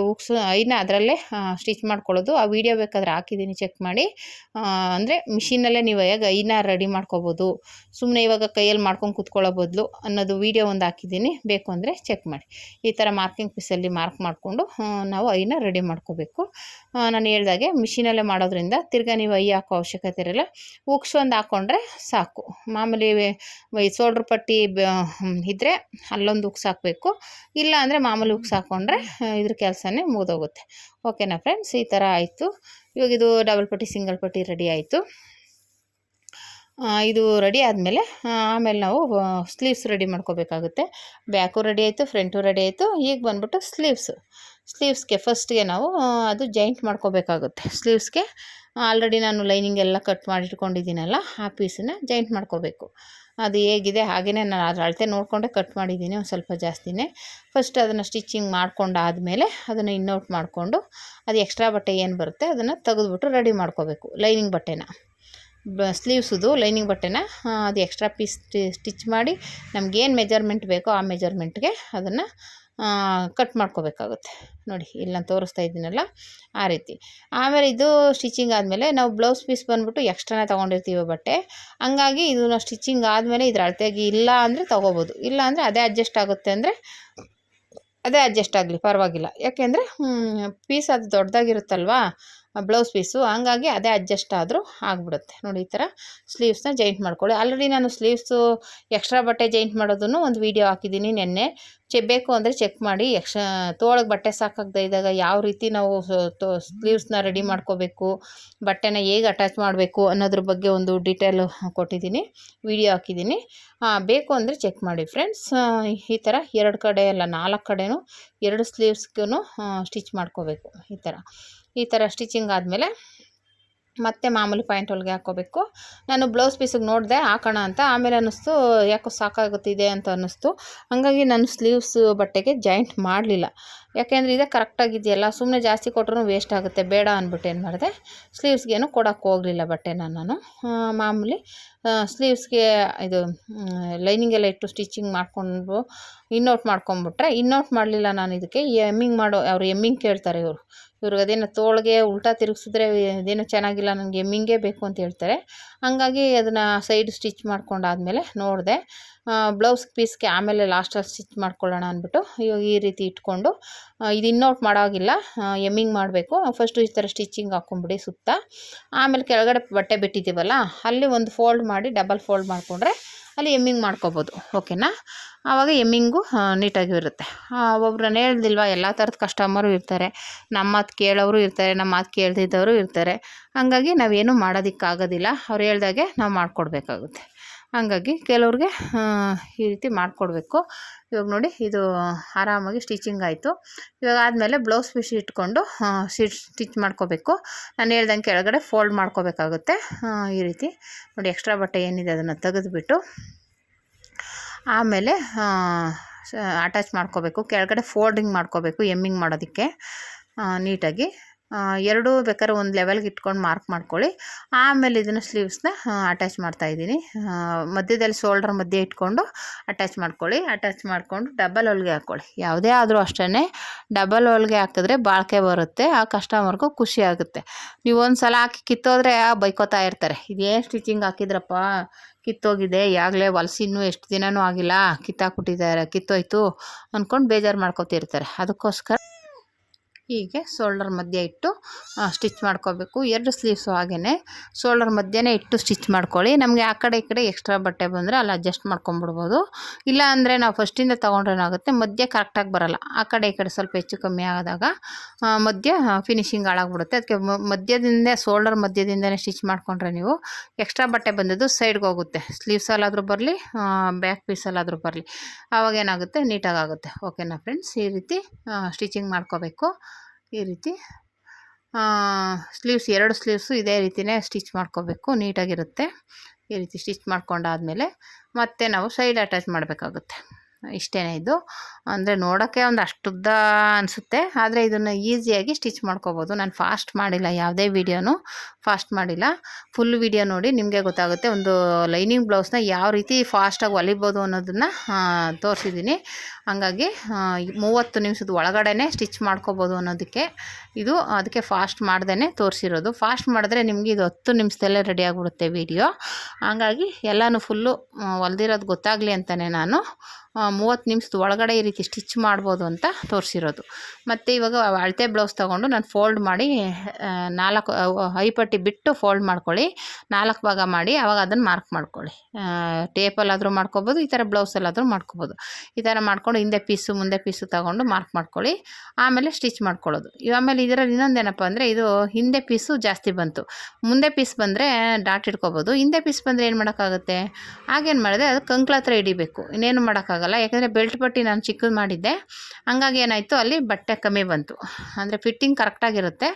ಉಕ್ಸು ಐನ ಅದರಲ್ಲೇ ಸ್ಟಿಚ್ ಮಾಡ್ಕೊಳ್ಳೋದು. ಆ ವಿಡಿಯೋ ಬೇಕಾದರೆ ಹಾಕಿದ್ದೀನಿ, ಚೆಕ್ ಮಾಡಿ. ಅಂದರೆ ಮಿಷಿನಲ್ಲೇ ನೀವು ಹೇಗೆ ಐನ ರೆಡಿ ಮಾಡ್ಕೊಬೋದು, ಸುಮ್ಮನೆ ಇವಾಗ ಕೈಯಲ್ಲಿ ಮಾಡ್ಕೊಂಡು ಕೂತ್ಕೊಳ್ಳೋ ಬದಲು ಅನ್ನೋದು ವಿಡಿಯೋ ಒಂದು ಹಾಕಿದ್ದೀನಿ, ಬೇಕು ಅಂದರೆ ಚೆಕ್ ಮಾಡಿ. ಈ ಥರ ಮಾರ್ಕಿಂಗ್ ಪೀಸಲ್ಲಿ ಮಾರ್ಕ್ ಮಾಡಿಕೊಂಡು ನಾವು ಐನ ರೆಡಿ ಮಾಡ್ಕೋಬೇಕು. ನಾನು ಹೇಳ್ದಾಗೆ ಮಿಷಿನಲ್ಲೇ ಮಾಡೋದ್ರಿಂದ ತಿರ್ಗಾ ನೀವು ಐ ಹಾಕೋ ಅವಶ್ಯಕತೆ ಇರಲ್ಲ, ಉಕ್ಸು ಒಂದು ಹಾಕ್ಕೊಂಡ್ರೆ ಸಾಕು. ಮಾಮೂಲಿ ಸೋಲ್ಡ್ರ್ ಪಟ್ಟಿ ಇದ್ದರೆ ಅಲ್ಲೊಂದು ಉಕ್ಸ್ ಹಾಕಬೇಕು, ಇಲ್ಲ ಅಂದರೆ ಮಾಮೂಲಿ ಉಕ್ಸ್ ಹಾಕ್ಕೊಂಡ್ರೆ ಇದ್ರ ಕೆಲಸನೇ ಮುಗಿದೋಗುತ್ತೆ. ಓಕೆನಾ ಫ್ರೆಂಡ್ಸ್, ಈ ಥರ ಆಯಿತು. ಇವಾಗ ಇದು ಡಬಲ್ ಪಟ್ಟಿ ಸಿಂಗಲ್ ಪಟ್ಟಿ ರೆಡಿ ಆಯಿತು. ಇದು ರೆಡಿ ಆದಮೇಲೆ ಆಮೇಲೆ ನಾವು ಸ್ಲೀವ್ಸ್ ರೆಡಿ ಮಾಡ್ಕೋಬೇಕಾಗುತ್ತೆ. ಬ್ಯಾಕು ರೆಡಿ ಆಯಿತು, ಫ್ರಂಟು ರೆಡಿ ಆಯಿತು. ಈಗ ಬಂದ್ಬಿಟ್ಟು ಸ್ಲೀವ್ಸ್ಗೆ ಫಸ್ಟ್ಗೆ ನಾವು ಅದು ಜಾಯಿಂಟ್ ಮಾಡ್ಕೋಬೇಕಾಗುತ್ತೆ. ಸ್ಲೀವ್ಸ್ಗೆ ಆಲ್ರೆಡಿ ನಾನು ಲೈನಿಂಗ್ ಎಲ್ಲ ಕಟ್ ಮಾಡಿ ಇಟ್ಕೊಂಡಿದ್ದೀನಲ್ಲ, ಆ ಪೀಸನ್ನ ಜಾಯಿಂಟ್ ಮಾಡ್ಕೋಬೇಕು. ಅದು ಹೇಗಿದೆ ಹಾಗೆಯೇ ನಾನು ಅದ್ರ ಅಳತೆ ನೋಡಿಕೊಂಡೆ ಕಟ್ ಮಾಡಿದ್ದೀನಿ, ಒಂದು ಸ್ವಲ್ಪ ಜಾಸ್ತಿನೇ. ಫಸ್ಟ್ ಅದನ್ನು ಸ್ಟಿಚಿಂಗ್ ಮಾಡ್ಕೊಂಡಾದಮೇಲೆ ಅದನ್ನು ಇನ್ನೌಟ್ ಮಾಡಿಕೊಂಡು ಅದು ಎಕ್ಸ್ಟ್ರಾ ಬಟ್ಟೆ ಏನು ಬರುತ್ತೆ ಅದನ್ನು ತೆಗೆದುಬಿಟ್ಟು ರೆಡಿ ಮಾಡ್ಕೋಬೇಕು. ಲೈನಿಂಗ್ ಬಟ್ಟೆನ ಸ್ಲೀವ್ಸುದು ಲೈನಿಂಗ್ ಬಟ್ಟೆನ ಅದು ಎಕ್ಸ್ಟ್ರಾ ಪೀಸ್ ಸ್ಟಿಚ್ ಮಾಡಿ ನಮಗೇನು ಮೆಜರ್ಮೆಂಟ್ ಬೇಕೋ ಆ ಮೆಜರ್ಮೆಂಟ್ಗೆ ಅದನ್ನು ಕಟ್ ಮಾಡ್ಕೋಬೇಕಾಗುತ್ತೆ. ನೋಡಿ ಇಲ್ಲಿ ನಾನು ತೋರಿಸ್ತಾ ಇದ್ದೀನಲ್ಲ ಆ ರೀತಿ. ಆಮೇಲೆ ಇದು ಸ್ಟಿಚಿಂಗ್ ಆದಮೇಲೆ ನಾವು ಬ್ಲೌಸ್ ಪೀಸ್ ಬಂದುಬಿಟ್ಟು ಎಕ್ಸ್ಟ್ರಾನೇ ತೊಗೊಂಡಿರ್ತೀವಿ ಬಟ್ಟೆ, ಹಂಗಾಗಿ ಇದನ್ನು ಸ್ಟಿಚಿಂಗ್ ಆದಮೇಲೆ ಇದ್ರ ಅಳತೆಗೆ ಇಲ್ಲ ಅಂದರೆ ತೊಗೋಬೋದು, ಇಲ್ಲ ಅಂದರೆ ಅದೇ ಅಡ್ಜಸ್ಟ್ ಆಗುತ್ತೆ ಅಂದರೆ ಅದೇ ಅಡ್ಜಸ್ಟ್ ಆಗಲಿ, ಪರವಾಗಿಲ್ಲ. ಯಾಕೆಂದರೆ ಪೀಸ್ ಅದು ದೊಡ್ಡದಾಗಿರುತ್ತಲ್ವಾ ಬ್ಲೌಸ್ ಪೀಸು, ಹಂಗಾಗಿ ಅದೇ ಅಡ್ಜಸ್ಟ್ ಆದರೂ ಆಗಿಬಿಡುತ್ತೆ. ನೋಡಿ ಈ ಥರ ಸ್ಲೀವ್ಸ್ನ ಜಾಯಿಂಟ್ ಮಾಡ್ಕೊಳ್ಳಿ. ಆಲ್ರೆಡಿ ನಾನು ಸ್ಲೀವ್ಸು ಎಕ್ಸ್ಟ್ರಾ ಬಟ್ಟೆ ಜಾಯಿಂಟ್ ಮಾಡೋದನ್ನು ಒಂದು ವೀಡಿಯೋ ಹಾಕಿದ್ದೀನಿ ನೆನ್ನೆ, ಬೇಕು ಅಂದರೆ ಚೆಕ್ ಮಾಡಿ. ತೋಳಿಗೆ ಬಟ್ಟೆ ಸಾಕಾಗದೇ ಇದ್ದಾಗ ಯಾವ ರೀತಿ ನಾವು ಸ್ಲೀವ್ಸ್ನ ರೆಡಿ ಮಾಡ್ಕೋಬೇಕು, ಬಟ್ಟೆನ ಹೇಗೆ ಅಟ್ಯಾಚ್ ಮಾಡಬೇಕು ಅನ್ನೋದ್ರ ಬಗ್ಗೆ ಒಂದು ಡೀಟೇಲು ಕೊಟ್ಟಿದ್ದೀನಿ, ವಿಡಿಯೋ ಹಾಕಿದ್ದೀನಿ. ಬೇಕು ಅಂದರೆ ಚೆಕ್ ಮಾಡಿ ಫ್ರೆಂಡ್ಸ್. ಈ ಥರ 2 ಕಡೆ ಅಲ್ಲ 4 ಕಡೆನೂ 2 ಸ್ಲೀವ್ಸ್ಗೂ ಸ್ಟಿಚ್ ಮಾಡ್ಕೋಬೇಕು. ಈ ಥರ ಸ್ಟಿಚಿಂಗ್ ಆದಮೇಲೆ ಮತ್ತೆ ಮಾಮೂಲಿ ಪಾಯಿಂಟ್ ಹೊಲಿಗೆ ಹಾಕ್ಕೋಬೇಕು. ನಾನು ಬ್ಲೌಸ್ ಪೀಸಿಗೆ ನೋಡಿದೆ ಹಾಕೋಣ ಅಂತ, ಆಮೇಲೆ ಅನ್ನಿಸ್ತು ಯಾಕೋ ಸಾಕಾಗುತ್ತಿದೆ ಅಂತ ಅನ್ನಿಸ್ತು. ಹಾಗಾಗಿ ನಾನು ಸ್ಲೀವ್ಸ್ ಬಟ್ಟೆಗೆ ಜಾಯಿಂಟ್ ಮಾಡಲಿಲ್ಲ. ಯಾಕೆಂದರೆ ಇದೇ ಕರೆಕ್ಟಾಗಿದೆಯಲ್ಲ, ಸುಮ್ಮನೆ ಜಾಸ್ತಿ ಕೊಟ್ಟರು ವೇಸ್ಟ್ ಆಗುತ್ತೆ, ಬೇಡ ಅಂದ್ಬಿಟ್ಟು ಏನು ಮಾಡಿದೆ, ಸ್ಲೀವ್ಸ್ಗೇನು ಕೊಡೋಕ್ಕೆ ಹೋಗಲಿಲ್ಲ ಬಟ್ಟೆನ ನಾನು. ಮಾಮೂಲಿ ಸ್ಲೀವ್ಸ್ಗೆ ಇದು ಲೈನಿಂಗ್ ಎಲ್ಲ ಇಟ್ಟು ಸ್ಟಿಚಿಂಗ್ ಮಾಡಿಕೊಂಡು ಇನ್ನೌಟ್ ಮಾಡ್ಕೊಂಬಿಟ್ರೆ, ಇನ್ನೌಟ್ ಮಾಡಲಿಲ್ಲ ನಾನು. ಇದಕ್ಕೆ ಎಮ್ಮಿಂಗ್ ಅವ್ರು ಎಮ್ಮಿಂಗ್ ಕೇಳ್ತಾರೆ ಇವ್ರಿಗೆ ಅದೇನೋ ತೋಳಿಗೆ ಉಲ್ಟಾ ತಿರುಗಿಸಿದ್ರೆ ಅದೇನೋ ಚೆನ್ನಾಗಿಲ್ಲ, ನನಗೆ ಎಮ್ಮಿಂಗೇ ಬೇಕು ಅಂತ ಹೇಳ್ತಾರೆ. ಹಂಗಾಗಿ ಅದನ್ನು ಸೈಡ್ ಸ್ಟಿಚ್ ಮಾಡ್ಕೊಂಡಾದ್ಮೇಲೆ ನೋಡಿದೆ, ಬ್ಲೌಸ್ ಪೀಸ್ಗೆ ಆಮೇಲೆ ಲಾಸ್ಟಲ್ಲಿ ಸ್ಟಿಚ್ ಮಾಡ್ಕೊಳ್ಳೋಣ ಅಂದ್ಬಿಟ್ಟು ಇವಾಗ ಈ ರೀತಿ ಇಟ್ಕೊಂಡು, ಇದು ಇನ್ನೌಟ್ ಮಾಡೋಗಿಲ್ಲ, ಎಮ್ಮಿಂಗ್ ಮಾಡಬೇಕು. ಫಸ್ಟು ಈ ಥರ ಸ್ಟಿಚಿಂಗ್ ಹಾಕ್ಕೊಂಬಿಡಿ ಸುತ್ತ, ಆಮೇಲೆ ಕೆಳಗಡೆ ಬಟ್ಟೆ ಬಿಟ್ಟಿದ್ದೀವಲ್ಲ ಅಲ್ಲಿ ಒಂದು ಫೋಲ್ಡ್ ಮಾಡಿ ಡಬಲ್ ಫೋಲ್ಡ್ ಮಾಡಿಕೊಂಡ್ರೆ ಅಲ್ಲಿ ಎಮ್ಮಿಂಗ್ ಮಾಡ್ಕೋಬೋದು. ಓಕೆನಾ, ಆವಾಗ ಎಮ್ಮಿಂಗು ನೀಟಾಗಿರುತ್ತೆ. ಒಬ್ಬರು ನಾನು ಹೇಳ್ದಿಲ್ವ, ಎಲ್ಲ ಥರದ ಕಸ್ಟಮರು ಇರ್ತಾರೆ, ನಮ್ಮ ಮಾತು ಕೇಳೋರು ಇರ್ತಾರೆ, ನಮ್ಮ ಮಾತು ಕೇಳ್ದಿದ್ದವರು ಇರ್ತಾರೆ. ಹಂಗಾಗಿ ನಾವೇನು ಮಾಡೋದಕ್ಕಾಗೋದಿಲ್ಲ, ಅವ್ರು ಹೇಳ್ದಾಗೆ ನಾವು ಮಾಡಿಕೊಡ್ಬೇಕಾಗುತ್ತೆ. ಹಂಗಾಗಿ ಕೆಲವ್ರಿಗೆ ಈ ರೀತಿ ಮಾಡಿಕೊಡ್ಬೇಕು. ಇವಾಗ ನೋಡಿ ಇದು ಆರಾಮಾಗಿ ಸ್ಟಿಚಿಂಗ್ ಆಯಿತು. ಇವಾಗ ಆದಮೇಲೆ ಬ್ಲೌಸ್ ಪೀಸ್ ಇಟ್ಕೊಂಡು ಸ್ಟಿಚ್ ಮಾಡ್ಕೋಬೇಕು. ನಾನು ಹೇಳ್ದಂಗೆ ಕೆಳಗಡೆ ಫೋಲ್ಡ್ ಮಾಡ್ಕೋಬೇಕಾಗುತ್ತೆ. ಈ ರೀತಿ ನೋಡಿ, ಎಕ್ಸ್ಟ್ರಾ ಬಟ್ಟೆ ಏನಿದೆ ಅದನ್ನು ತೆಗೆದುಬಿಟ್ಟು ಆಮೇಲೆ ಅಟ್ಯಾಚ್ ಮಾಡ್ಕೋಬೇಕು. ಕೆಳಗಡೆ ಫೋಲ್ಡಿಂಗ್ ಮಾಡ್ಕೋಬೇಕು ಎಮ್ಮಿಂಗ್ ಮಾಡೋದಕ್ಕೆ ನೀಟಾಗಿ. ಎರಡೂ ಬೇಕಾದ್ರೆ ಒಂದು ಲೆವೆಲ್ಗೆ ಇಟ್ಕೊಂಡು ಮಾರ್ಕ್ ಮಾಡ್ಕೊಳ್ಳಿ. ಆಮೇಲೆ ಇದನ್ನು ಸ್ಲೀವ್ಸ್ನ ಅಟ್ಯಾಚ್ ಮಾಡ್ತಾಯಿದ್ದೀನಿ. ಮಧ್ಯದಲ್ಲಿ ಶೋಲ್ಡರ್ ಮಧ್ಯೆ ಇಟ್ಕೊಂಡು ಅಟ್ಯಾಚ್ ಮಾಡ್ಕೊಳ್ಳಿ. ಅಟ್ಯಾಚ್ ಮಾಡಿಕೊಂಡು ಡಬಲ್ ಹೊಲಿಗೆ ಹಾಕ್ಕೊಳ್ಳಿ. ಯಾವುದೇ ಆದರೂ ಅಷ್ಟೇ ಡಬಲ್ ಹೊಲಿಗೆ ಹಾಕಿದ್ರೆ ಬಾಳಿಕೆ ಬರುತ್ತೆ. ಆ ಕಸ್ಟಮರ್ಗೂ ಖುಷಿ ಆಗುತ್ತೆ. ನೀವು ಒಂದು ಸಲ ಹಾಕಿ ಕಿತ್ತೋದ್ರೆ ಬೈಕೋತಾ ಇರ್ತಾರೆ, ಇದೇನು ಸ್ಟಿಚಿಂಗ್ ಹಾಕಿದ್ರಪ್ಪ ಕಿತ್ತೋಗಿದೆ, ಈಗಾಗಲೇ ಹೊಲ್ಸಿ ಇನ್ನೂ ಎಷ್ಟು ದಿನವೂ ಆಗಿಲ್ಲ, ಕಿತ್ತಾಕ್ಬಿಟ್ಟಿದ್ದಾರೆ, ಕಿತ್ತೋಯ್ತು ಅಂದ್ಕೊಂಡು ಬೇಜಾರು ಮಾಡ್ಕೊತಿರ್ತಾರೆ. ಅದಕ್ಕೋಸ್ಕರ ಹೀಗೆ ಶೋಲ್ಡರ್ ಮಧ್ಯೆ ಇಟ್ಟು ಸ್ಟಿಚ್ ಮಾಡ್ಕೋಬೇಕು. ಎರಡು ಸ್ಲೀವ್ಸು ಹಾಗೇ ಶೋಲ್ಡರ್ ಮಧ್ಯೆನೇ ಇಟ್ಟು ಸ್ಟಿಚ್ ಮಾಡ್ಕೊಳ್ಳಿ. ನಮಗೆ ಆ ಕಡೆ ಈ ಕಡೆ ಎಕ್ಸ್ಟ್ರಾ ಬಟ್ಟೆ ಬಂದರೆ ಅಲ್ಲಿ ಅಡ್ಜಸ್ಟ್ ಮಾಡ್ಕೊಂಬಿಡ್ಬೋದು. ಇಲ್ಲ ಅಂದರೆ ನಾವು ಫಸ್ಟಿಂದ ತೊಗೊಂಡ್ರೆ ಏನಾಗುತ್ತೆ, ಮಧ್ಯೆ ಕರೆಕ್ಟಾಗಿ ಬರೋಲ್ಲ. ಆ ಕಡೆ ಈ ಕಡೆ ಸ್ವಲ್ಪ ಹೆಚ್ಚು ಕಮ್ಮಿ ಆದಾಗ ಮಧ್ಯೆ ಫಿನಿಶಿಂಗ್ ಹಾಳಾಗ್ಬಿಡುತ್ತೆ. ಅದಕ್ಕೆ ಮಧ್ಯದಿಂದ ಶೋಲ್ಡರ್ ಮಧ್ಯದಿಂದನೇ ಸ್ಟಿಚ್ ಮಾಡಿಕೊಂಡ್ರೆ ನೀವು ಎಕ್ಸ್ಟ್ರಾ ಬಟ್ಟೆ ಬಂದಿದ್ದು ಸೈಡ್ಗೆ ಹೋಗುತ್ತೆ. ಸ್ಲೀವ್ಸಲ್ಲಾದರೂ ಬರಲಿ, ಬ್ಯಾಕ್ ಪೀಸಲ್ಲಾದರೂ ಬರಲಿ, ಆವಾಗೇನಾಗುತ್ತೆ ನೀಟಾಗುತ್ತೆ. ಓಕೆನಾ ಫ್ರೆಂಡ್ಸ್, ಈ ರೀತಿ ಸ್ಟಿಚಿಂಗ್ ಮಾಡ್ಕೋಬೇಕು. ಈ ರೀತಿ ಸ್ಲೀವ್ಸ್ ಎರಡು ಸ್ಲೀವ್ಸು ಇದೇ ರೀತಿಯೇ ಸ್ಟಿಚ್ ಮಾಡ್ಕೋಬೇಕು, ನೀಟಾಗಿರುತ್ತೆ. ಈ ರೀತಿ ಸ್ಟಿಚ್ ಮಾಡ್ಕೊಂಡಾದಮೇಲೆ ಮತ್ತೆ ನಾವು ಸೈಡ್ ಅಟ್ಯಾಚ್ ಮಾಡಬೇಕಾಗುತ್ತೆ. ಇಷ್ಟೇ ಇದು. ಅಂದರೆ ನೋಡೋಕ್ಕೆ ಒಂದು ಅಷ್ಟುದ್ದ ಅನಿಸುತ್ತೆ, ಆದರೆ ಇದನ್ನು ಈಸಿಯಾಗಿ ಸ್ಟಿಚ್ ಮಾಡ್ಕೋಬೋದು. ನಾನು ಫಾಸ್ಟ್ ಮಾಡಿಲ್ಲ, ಯಾವುದೇ ವೀಡಿಯೋನು ಫಾಸ್ಟ್ ಮಾಡಿಲ್ಲ. ಫುಲ್ ವೀಡಿಯೋ ನೋಡಿ ನಿಮಗೆ ಗೊತ್ತಾಗುತ್ತೆ ಒಂದು ಲೈನಿಂಗ್ ಬ್ಲೌಸ್ನ ಯಾವ ರೀತಿ ಫಾಸ್ಟಾಗಿ ಹೊಲಿಬೋದು ಅನ್ನೋದನ್ನು ತೋರಿಸಿದ್ದೀನಿ. ಹಂಗಾಗಿ 30 ನಿಮಿಷದ ಒಳಗಡೆ ಸ್ಟಿಚ್ ಮಾಡ್ಕೋಬೋದು ಅನ್ನೋದಕ್ಕೆ ಇದು, ಅದಕ್ಕೆ ಫಾಸ್ಟ್ ಮಾಡ್ದೇ ತೋರಿಸಿರೋದು. ಫಾಸ್ಟ್ ಮಾಡಿದ್ರೆ ನಿಮಗೆ ಇದು 10 ನಿಮಿಷದಲ್ಲೇ ರೆಡಿ ಆಗಿಬಿಡುತ್ತೆ ವೀಡಿಯೋ. ಹಂಗಾಗಿ ಎಲ್ಲನೂ ಫುಲ್ಲು ಹೊಲ್ದಿರೋದು ಗೊತ್ತಾಗಲಿ ಅಂತಲೇ ನಾನು 30 ನಿಮಿಷದ ಒಳಗಡೆ ಈ ರೀತಿ ಸ್ಟಿಚ್ ಮಾಡ್ಬೋದು ಅಂತ ತೋರಿಸಿರೋದು. ಮತ್ತು ಇವಾಗ ಅಳತೆ ಬ್ಲೌಸ್ ತೊಗೊಂಡು ನಾನು ಫೋಲ್ಡ್ ಮಾಡಿ 4 ಐಪಟ್ಟಿ ಬಿಟ್ಟು ಫೋಲ್ಡ್ ಮಾಡ್ಕೊಳ್ಳಿ. 4 ಭಾಗ ಮಾಡಿ ಆವಾಗ ಅದನ್ನು ಮಾರ್ಕ್ ಮಾಡ್ಕೊಳ್ಳಿ. ಟೇಪಲ್ಲಾದರೂ ಮಾಡ್ಕೊಬೋದು, ಈ ಥರ ಬ್ಲೌಸಲ್ಲಾದರೂ ಮಾಡ್ಕೊಬೋದು. ಈ ಥರ ಮಾಡ್ಕೊಂಡು ಹಿಂದೆ ಪೀಸು ಮುಂದೆ ಪೀಸು ತೊಗೊಂಡು ಮಾರ್ಕ್ ಮಾಡ್ಕೊಳ್ಳಿ. ಆಮೇಲೆ ಸ್ಟಿಚ್ ಮಾಡ್ಕೊಳ್ಳೋದು. ಆಮೇಲೆ ಇದರಲ್ಲಿ ಇನ್ನೊಂದೇನಪ್ಪ ಅಂದರೆ, ಇದು ಹಿಂದೆ ಪೀಸು ಜಾಸ್ತಿ ಬಂತು, ಮುಂದೆ ಪೀಸ್ ಬಂದರೆ ಡಾಟ್ ಇಟ್ಕೊಬೋದು. ಹಿಂದೆ ಪೀಸ್ ಬಂದರೆ ಏನು ಮಾಡೋಕ್ಕಾಗುತ್ತೆ, ಆಗೇನು ಮಾಡಿದೆ ಅದು ಕಂಕ್ಳ ಹತ್ರ ಹಿಡಿಬೇಕು, ಇನ್ನೇನು ಮಾಡೋಕ್ಕಾಗಲ್ಲ. ಯಾಕೆಂದರೆ ಬೆಲ್ಟ್ ಪಟ್ಟಿ ನಾನು ಚಿಕ್ಕದು ಮಾಡಿದ್ದೆ, ಹಂಗಾಗಿ ಏನಾಯಿತು ಅಲ್ಲಿ ಬಟ್ಟೆ ಕಮ್ಮಿ ಬಂತು. ಅಂದರೆ ಫಿಟ್ಟಿಂಗ್ ಕರೆಕ್ಟಾಗಿರುತ್ತೆ,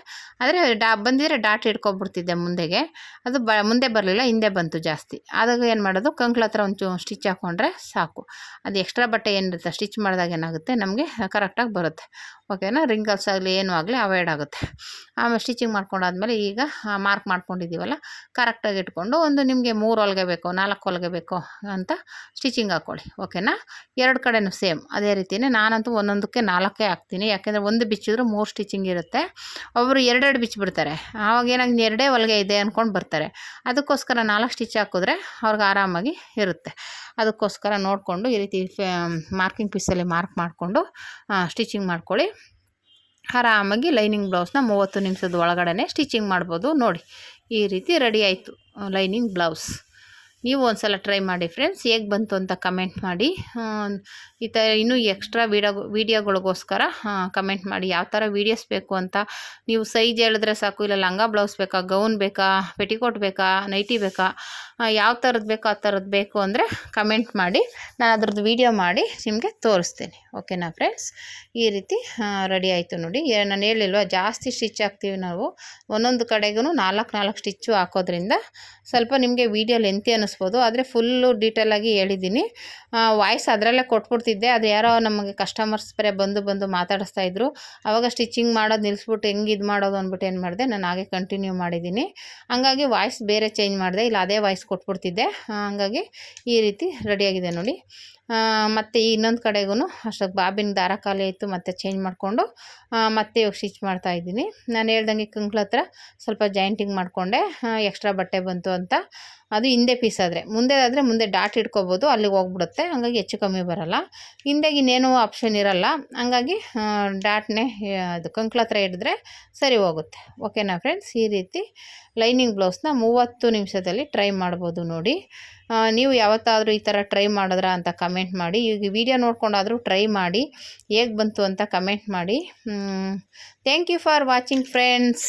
ಆದರೆ ಬಂದಿದ್ರೆ ಡಾಟ್ ಇಟ್ಕೊಬಿಡ್ತಿದ್ದೆ ಮುಂದೆಗೆ, ಅದು ಮುಂದೆ ಬರಲಿಲ್ಲ, ಹಿಂದೆ ಬಂತು ಜಾಸ್ತಿ. ಆದಾಗ ಏನು ಮಾಡೋದು, ಕಂಕ್ಳ ಹತ್ರ ಒಂದು ಸ್ಟಿಚ್ ಹಾಕ್ಕೊಂಡ್ರೆ ಸಾಕು. ಅದು ಎಕ್ಸ್ಟ್ರಾ ಬಟ್ಟೆ ಏನಿರುತ್ತೆ ಸ್ಟಿಚ್ ಮಾಡಿದಾಗ ಏನಾಗುತ್ತೆ ನಮಗೆ ಕರೆಕ್ಟಾಗಿ ಬರುತ್ತೆ. ಓಕೆನಾ, ರಿಂಗಲ್ಸ್ ಆಗಲಿ ಏನೂ ಆಗಲಿ ಅವಾಯ್ಡ್ ಆಗುತ್ತೆ. ಆಮೇಲೆ ಸ್ಟಿಚಿಂಗ್ ಮಾಡ್ಕೊಂಡಾದ್ಮೇಲೆ ಈಗ ಮಾರ್ಕ್ ಮಾಡ್ಕೊಂಡಿದ್ದೀವಲ್ಲ ಕರೆಕ್ಟಾಗಿ ಇಟ್ಕೊಂಡು ಒಂದು ನಿಮಗೆ 3 ಹೊಲಿಗೆ ಬೇಕೋ 4 ಹೊಲಿಗೆ ಬೇಕೋ ಅಂತ ಸ್ಟಿಚಿಂಗ್ ಹಾಕ್ಕೊಳ್ಳಿ. ಓಕೆನಾ, ಎರಡು ಕಡೆನೂ ಸೇಮ್ ಅದೇ ರೀತಿಯೇ. ನಾನಂತೂ ಒಂದೊಂದಕ್ಕೆ 4 ಹಾಕ್ತೀನಿ, ಯಾಕೆಂದರೆ ಒಂದು ಬಿಚ್ಚಿದ್ರೆ 3 ಸ್ಟಿಚಿಂಗ್ ಇರುತ್ತೆ. ಒಬ್ಬರು 2 ಬಿಚ್ಚಿಬಿಡ್ತಾರೆ, ಆವಾಗ ಏನಾಗಿ 2 ಹೊಲಿಗೆ ಇದೆ ಅಂದ್ಕೊಂಡು ಬರ್ತಾರೆ. ಅದಕ್ಕೋಸ್ಕರ 4 ಸ್ಟಿಚ್ ಹಾಕಿದ್ರೆ ಅವ್ರಿಗೆ ಆರಾಮಾಗಿ ಇರುತ್ತೆ. ಅದಕ್ಕೋಸ್ಕರ ನೋಡಿಕೊಂಡು ಈ ರೀತಿ ಮಾರ್ಕಿಂಗ್ ಪೀಸಲ್ಲಿ ಮಾರ್ಕ್ ಮಾಡಿಕೊಂಡು ಸ್ಟಿಚಿಂಗ್ ಮಾಡ್ಕೊಳ್ಳಿ. ಆರಾಮಾಗಿ ಲೈನಿಂಗ್ ಬ್ಲೌಸ್ನ 30 ನಿಮಿಷದ ಒಳಗಡೆ ಸ್ಟಿಚಿಂಗ್ ಮಾಡ್ಬೋದು. ನೋಡಿ ಈ ರೀತಿ ರೆಡಿ ಆಯಿತು ಲೈನಿಂಗ್ ಬ್ಲೌಸ್. ನೀವು ಒಂದು ಸಲ ಟ್ರೈ ಮಾಡಿ ಫ್ರೆಂಡ್ಸ್, ಹೇಗೆ ಬಂತು ಅಂತ ಕಮೆಂಟ್ ಮಾಡಿ. ಈ ಥರ ಇನ್ನೂ ಎಕ್ಸ್ಟ್ರಾ ವೀಡಿಯೋಗಳಿಗೋಸ್ಕರ ಕಮೆಂಟ್ ಮಾಡಿ, ಯಾವ ಥರ ವೀಡಿಯೋಸ್ ಬೇಕು ಅಂತ. ನೀವು ಸೈಜ್ ಹೇಳಿದ್ರೆ ಸಾಕು, ಇಲ್ಲ ಲಂಗ ಬ್ಲೌಸ್ ಬೇಕಾ, ಗೌನ್ ಬೇಕಾ, ಪೆಟಿಕೋಟ್ ಬೇಕಾ, ನೈಟಿ ಬೇಕಾ, ಯಾವ ಥರದ್ದು ಬೇಕೋ ಆ ಥರದ್ದು ಬೇಕು ಅಂದರೆ ಕಮೆಂಟ್ ಮಾಡಿ, ನಾನು ಅದ್ರದ್ದು ವೀಡಿಯೋ ಮಾಡಿ ನಿಮಗೆ ತೋರಿಸ್ತೀನಿ. ಓಕೆನಾ ಫ್ರೆಂಡ್ಸ್, ಈ ರೀತಿ ರೆಡಿ ಆಯಿತು ನೋಡಿ. ನಾನು ಹೇಳಿಲ್ವ ಜಾಸ್ತಿ ಸ್ಟಿಚ್ ಹಾಕ್ತೀವಿ ನಾವು, ಒಂದೊಂದು ಕಡೆಗೂ 4 ಸ್ಟಿಚ್ಚು ಹಾಕೋದ್ರಿಂದ ಸ್ವಲ್ಪ ನಿಮಗೆ ವೀಡಿಯೋ ಲೆಂತಿ ಅನ್ನಿಸ್ಬೋದು, ಆದರೆ ಫುಲ್ಲು ಡೀಟೇಲಾಗಿ ಹೇಳಿದ್ದೀನಿ. ವಾಯ್ಸ್ ಅದರಲ್ಲೇ ಕೊಟ್ಬಿಡ್ತಿದ್ದೆ, ಅದು ಯಾರೋ ನಮಗೆ ಕಸ್ಟಮರ್ಸ್ ಬೇರೆ ಬಂದು ಮಾತಾಡಿಸ್ತಾಯಿದ್ರು. ಆವಾಗ ಸ್ಟಿಚಿಂಗ್ ಮಾಡೋದು ನಿಲ್ಲಿಸ್ಬಿಟ್ಟು ಹೆಂಗೆ ಇದು ಮಾಡೋದು ಅಂದ್ಬಿಟ್ಟು ಏನು ಮಾಡಿದೆ, ನಾನು ಹಾಗೆ ಕಂಟಿನ್ಯೂ ಮಾಡಿದ್ದೀನಿ. ಹಂಗಾಗಿ ವಾಯ್ಸ್ ಬೇರೆ ಚೇಂಜ್ ಮಾಡಿದೆ, ಇಲ್ಲ ಅದೇ ವಾಯ್ಸ್ ಕೊಟ್ಬಿಡ್ತಿದ್ದೆ. ಹಂಗಾಗಿ ಈ ರೀತಿ ರೆಡಿಯಾಗಿದೆ ನೋಡಿ. ಮತ್ತು ಇನ್ನೊಂದು ಕಡೆಗೂ ಅಷ್ಟೊಂದು ಬಾಬಿನ ದಾರ ಖಾಲಿ ಆಯಿತು, ಮತ್ತು ಚೇಂಜ್ ಮಾಡಿಕೊಂಡು ಮತ್ತೆ ಇವಾಗ ಸ್ಟಿಚ್ ಮಾಡ್ತಾಯಿದ್ದೀನಿ. ನಾನು ಹೇಳ್ದಂಗೆ ಕಂಕ್ಳ ಹತ್ರ ಸ್ವಲ್ಪ ಜಾಯಿಂಟಿಂಗ್ ಮಾಡಿಕೊಂಡೆ, ಎಕ್ಸ್ಟ್ರಾ ಬಟ್ಟೆ ಬಂತು ಅಂತ. ಅದು ಹಿಂದೆ ಪೀಸ್ ಆದರೆ, ಮುಂದೆ ಡಾಟ್ ಇಟ್ಕೊಬೋದು, ಅಲ್ಲಿಗೆ ಹೋಗ್ಬಿಡುತ್ತೆ, ಹಂಗಾಗಿ ಹೆಚ್ಚು ಕಮ್ಮಿ ಬರೋಲ್ಲ. ಹಿಂದೆಗೆ ಇನ್ನೇನು ಆಪ್ಷನ್ ಇರೋಲ್ಲ, ಹಂಗಾಗಿ ಡಾಟ್ನೇ ಅದು ಕಂಕ್ಳ ಹತ್ರ ಹಿಡಿದ್ರೆ ಸರಿ ಹೋಗುತ್ತೆ. ಓಕೆನಾ ಫ್ರೆಂಡ್ಸ್, ಈ ರೀತಿ ಲೈನಿಂಗ್ ಬ್ಲೌಸ್ನ 30 ನಿಮಿಷದಲ್ಲಿ ಟ್ರೈ ಮಾಡ್ಬೋದು ನೋಡಿ. ನೀವು ಯಾವತ್ತಾದರೂ ಈ ಥರ ಟ್ರೈ ಮಾಡಿದ್ರಾ ಅಂತ ಕಮೆಂಟ್ ಮಾಡಿ. ಈಗ ವಿಡಿಯೋ ನೋಡ್ಕೊಂಡಾದರೂ ಟ್ರೈ ಮಾಡಿ, ಹೇಗೆ ಬಂತು ಅಂತ ಕಮೆಂಟ್ ಮಾಡಿ. Thank you for watching friends.